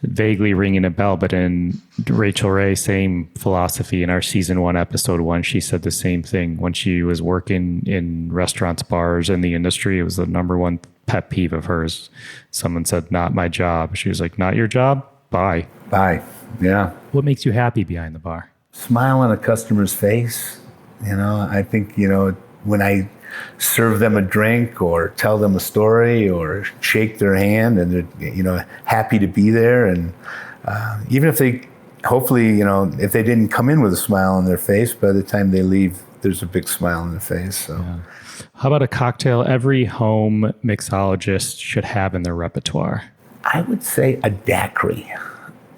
vaguely ringing a bell, but in Rachel Ray, same philosophy. In our season 1, episode 1, she said the same thing. When she was working in restaurants, bars, in the industry, it was the number one pet peeve of hers. Someone said, not my job. She was like, not your job? Bye.
Bye. Yeah.
What makes you happy behind the bar?
Smile on a customer's face. I think, when I serve them a drink or tell them a story or shake their hand and they're, happy to be there. And even if they, hopefully, if they didn't come in with a smile on their face, by the time they leave, there's a big smile on their face. So,
yeah. How about a cocktail every home mixologist should have in their repertoire?
I would say a daiquiri.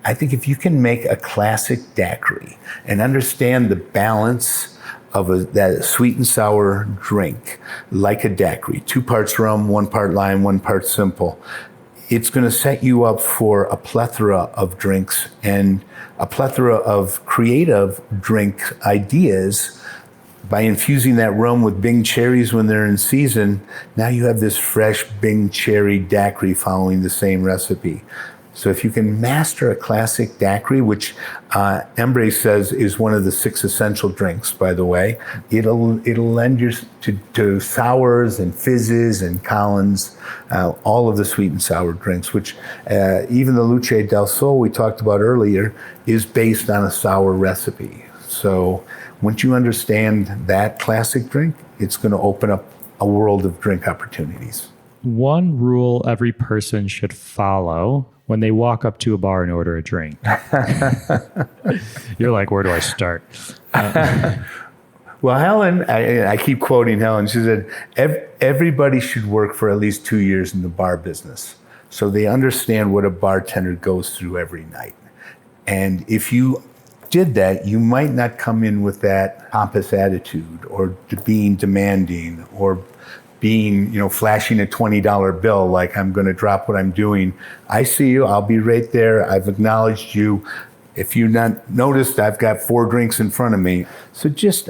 I think if you can make a classic daiquiri and understand the balance of that sweet and sour drink, like a daiquiri, 2 parts rum, 1 part lime, 1 part simple, it's going to set you up for a plethora of drinks and a plethora of creative drink ideas. By infusing that rum with Bing cherries when they're in season, now you have this fresh Bing cherry daiquiri following the same recipe. So if you can master a classic daiquiri, which Embre says is one of the 6 essential drinks, by the way, it'll lend you to sours and fizzes and Collins, all of the sweet and sour drinks, which even the Luce del Sol we talked about earlier is based on a sour recipe. So once you understand that classic drink, it's going to open up a world of drink opportunities.
One rule every person should follow when they walk up to a bar and order a drink. You're like, where do I start?
Well, Helen, I keep quoting Helen. She said, everybody should work for at least 2 years in the bar business so they understand what a bartender goes through every night. And if you did that, you might not come in with that pompous attitude or being demanding or being, flashing a $20 bill like I'm going to drop what I'm doing. I see you. I'll be right there. I've acknowledged you. If you're not noticed, I've got 4 drinks in front of me. So just,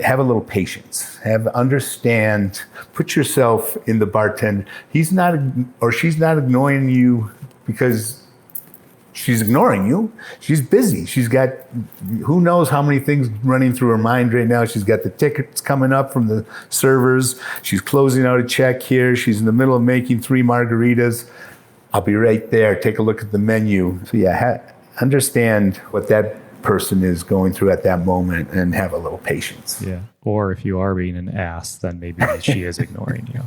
have a little patience. Understand, put yourself in the bartender. He's not, or she's not ignoring you because she's ignoring you. She's busy. She's got who knows how many things running through her mind right now. She's got the tickets coming up from the servers. She's closing out a check here. She's in the middle of making 3 margaritas. I'll be right there. Take a look at the menu. So understand what that person is going through at that moment and have a little patience.
Yeah. Or if you are being an ass, then maybe she is ignoring you.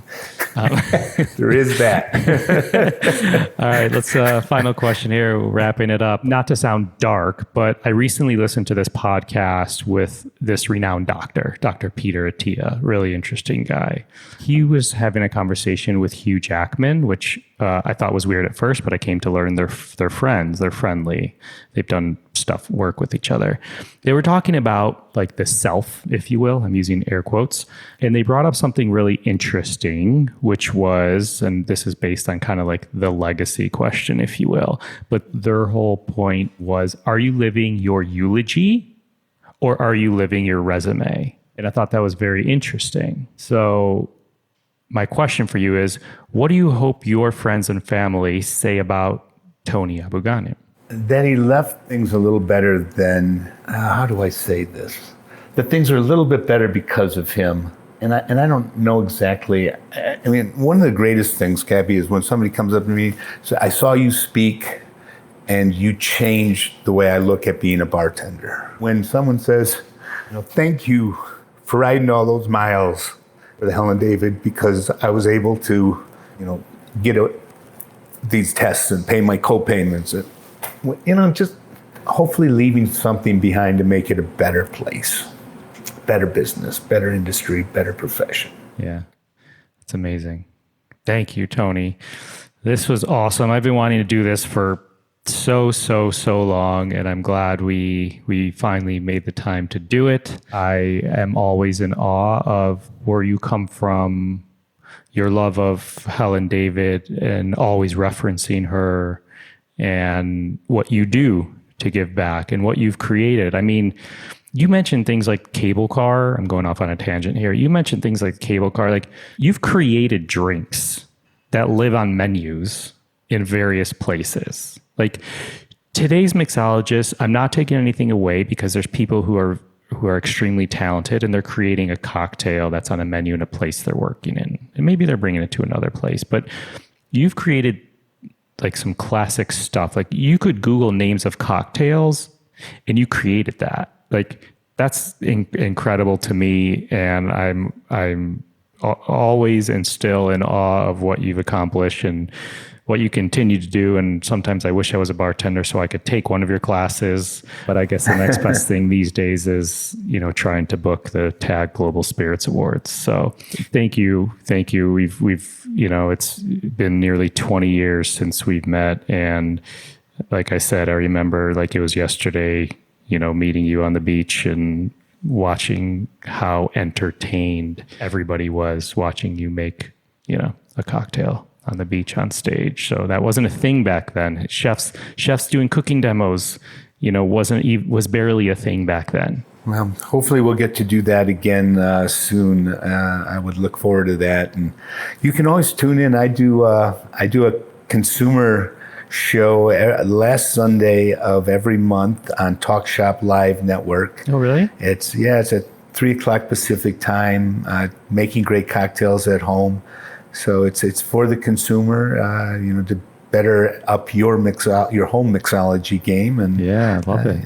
There is that.
All right, let's final question here, wrapping it up. Not to sound dark, but I recently listened to this podcast with this renowned doctor, Dr. Peter Attia, really interesting guy. He was having a conversation with Hugh Jackman, which I thought was weird at first, but I came to learn they're friends. They're friendly. They've done work with each other. They were talking about like the self, if you will. I'm using air quotes. And they brought up something really interesting, which was, and this is based on kind of like the legacy question, if you will, but their whole point was, are you living your eulogy or are you living your resume? And I thought that was very interesting. So my question for you is, what do you hope your friends and family say about Tony Abou-Ganim?
That he left things a little better than, how do I say this? That things are a little bit better because of him. And I don't know exactly. I mean, one of the greatest things, Cappy, is when somebody comes up to me and says, I saw you speak and you changed the way I look at being a bartender. When someone says, thank you for riding all those miles for the Helen David because I was able to, get these tests and pay my co-payments. Just hopefully leaving something behind to make it a better place, better business, better industry, better profession.
Yeah, it's amazing. Thank you, Tony. This was awesome. I've been wanting to do this for so long, and I'm glad we finally made the time to do it. I am always in awe of where you come from, your love of Helen David, and always referencing her, and what you do to give back and what you've created. I mean, You mentioned things like cable car. I'm going off on a tangent here. You mentioned things like cable car. Like, you've created drinks that live on menus in various places. Like, today's mixologists, I'm not taking anything away, because there's people who are extremely talented and they're creating a cocktail that's on a menu in a place they're working in. And maybe they're bringing it to another place. But you've created like some classic stuff. Like, you could Google names of cocktails and you created that. Like, that's incredible to me, and I'm always and still in awe of what you've accomplished and what you continue to do. And sometimes I wish I was a bartender so I could take one of your classes. But I guess the next best thing these days is, trying to book the TAG Global Spirits Awards. So thank you. We've it's been nearly 20 years since we've met, and like I said, I remember like it was yesterday, meeting you on the beach and watching how entertained everybody was watching you make, a cocktail on the beach on stage. So that wasn't a thing back then. Chefs doing cooking demos, was barely a thing back then.
Well, hopefully we'll get to do that again soon. I would look forward to that. And you can always tune in. I do a consumer show last Sunday of every month on Talk Shop Live Network.
Oh, really?
It's at 3:00 Pacific time, making great cocktails at home. So it's for the consumer, to better up your home mixology game. And
yeah, I love it.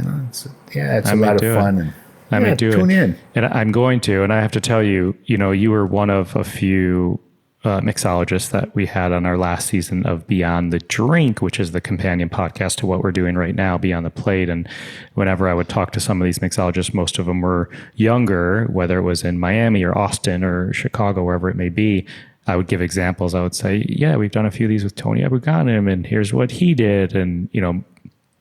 It's a lot of fun.
I may do
tune in.
And I'm going to, and I have to tell you, you were one of a few mixologists that we had on our last season of Beyond the Drink, which is the companion podcast to what we're doing right now, Beyond the Plate. And whenever I would talk to some of these mixologists, most of them were younger, whether it was in Miami or Austin or Chicago, wherever it may be, I would give examples. I would say, yeah, we've done a few of these with Tony Abou-Ganim, and here's what he did. And,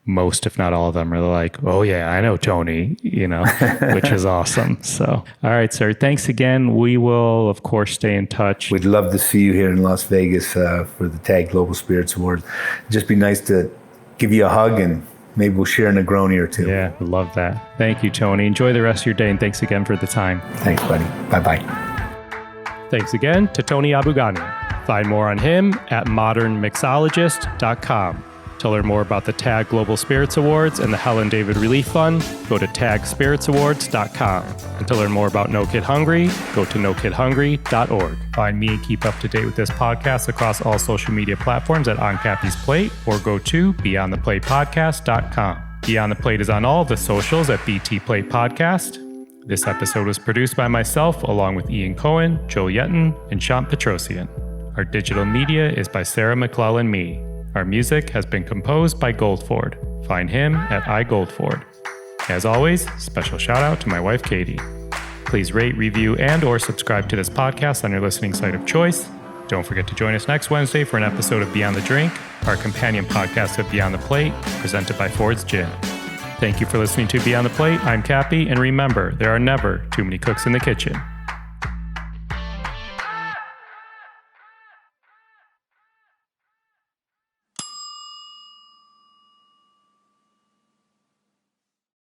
most, if not all of them, are like, oh yeah, I know Tony, which is awesome. So, all right, sir. Thanks again. We will, of course, stay in touch.
We'd love to see you here in Las Vegas for the TAG Global Spirits Awards. It'd just be nice to give you a hug, and maybe we'll share a Negroni or two.
Yeah, love that. Thank you, Tony. Enjoy the rest of your day, and thanks again for the time.
Thanks, buddy. Bye-bye.
Thanks again to Tony Abou-Ganim. Find more on him at modernmixologist.com. To learn more about the TAG Global Spirits Awards and the Helen David Relief Fund, go to tagspiritsawards.com. And to learn more about No Kid Hungry, go to nokidhungry.org. Find me and keep up to date with this podcast across all social media platforms at On Cappy's Plate, or go to beyondtheplatepodcast.com. Beyond the Plate is on all of the socials at BT Plate Podcast. This episode was produced by myself, along with Ian Cohen, Joel Yetton, and Shant Petrosian. Our digital media is by Sarah McClellan-Me. Our music has been composed by Goldford. Find him at iGoldford. As always, special shout out to my wife, Katie. Please rate, review, and or subscribe to this podcast on your listening site of choice. Don't forget to join us next Wednesday for an episode of Beyond the Drink, our companion podcast of Beyond the Plate, presented by Ford's Gin. Thank you for listening to Beyond the Plate. I'm Cappy, and remember, there are never too many cooks in the kitchen.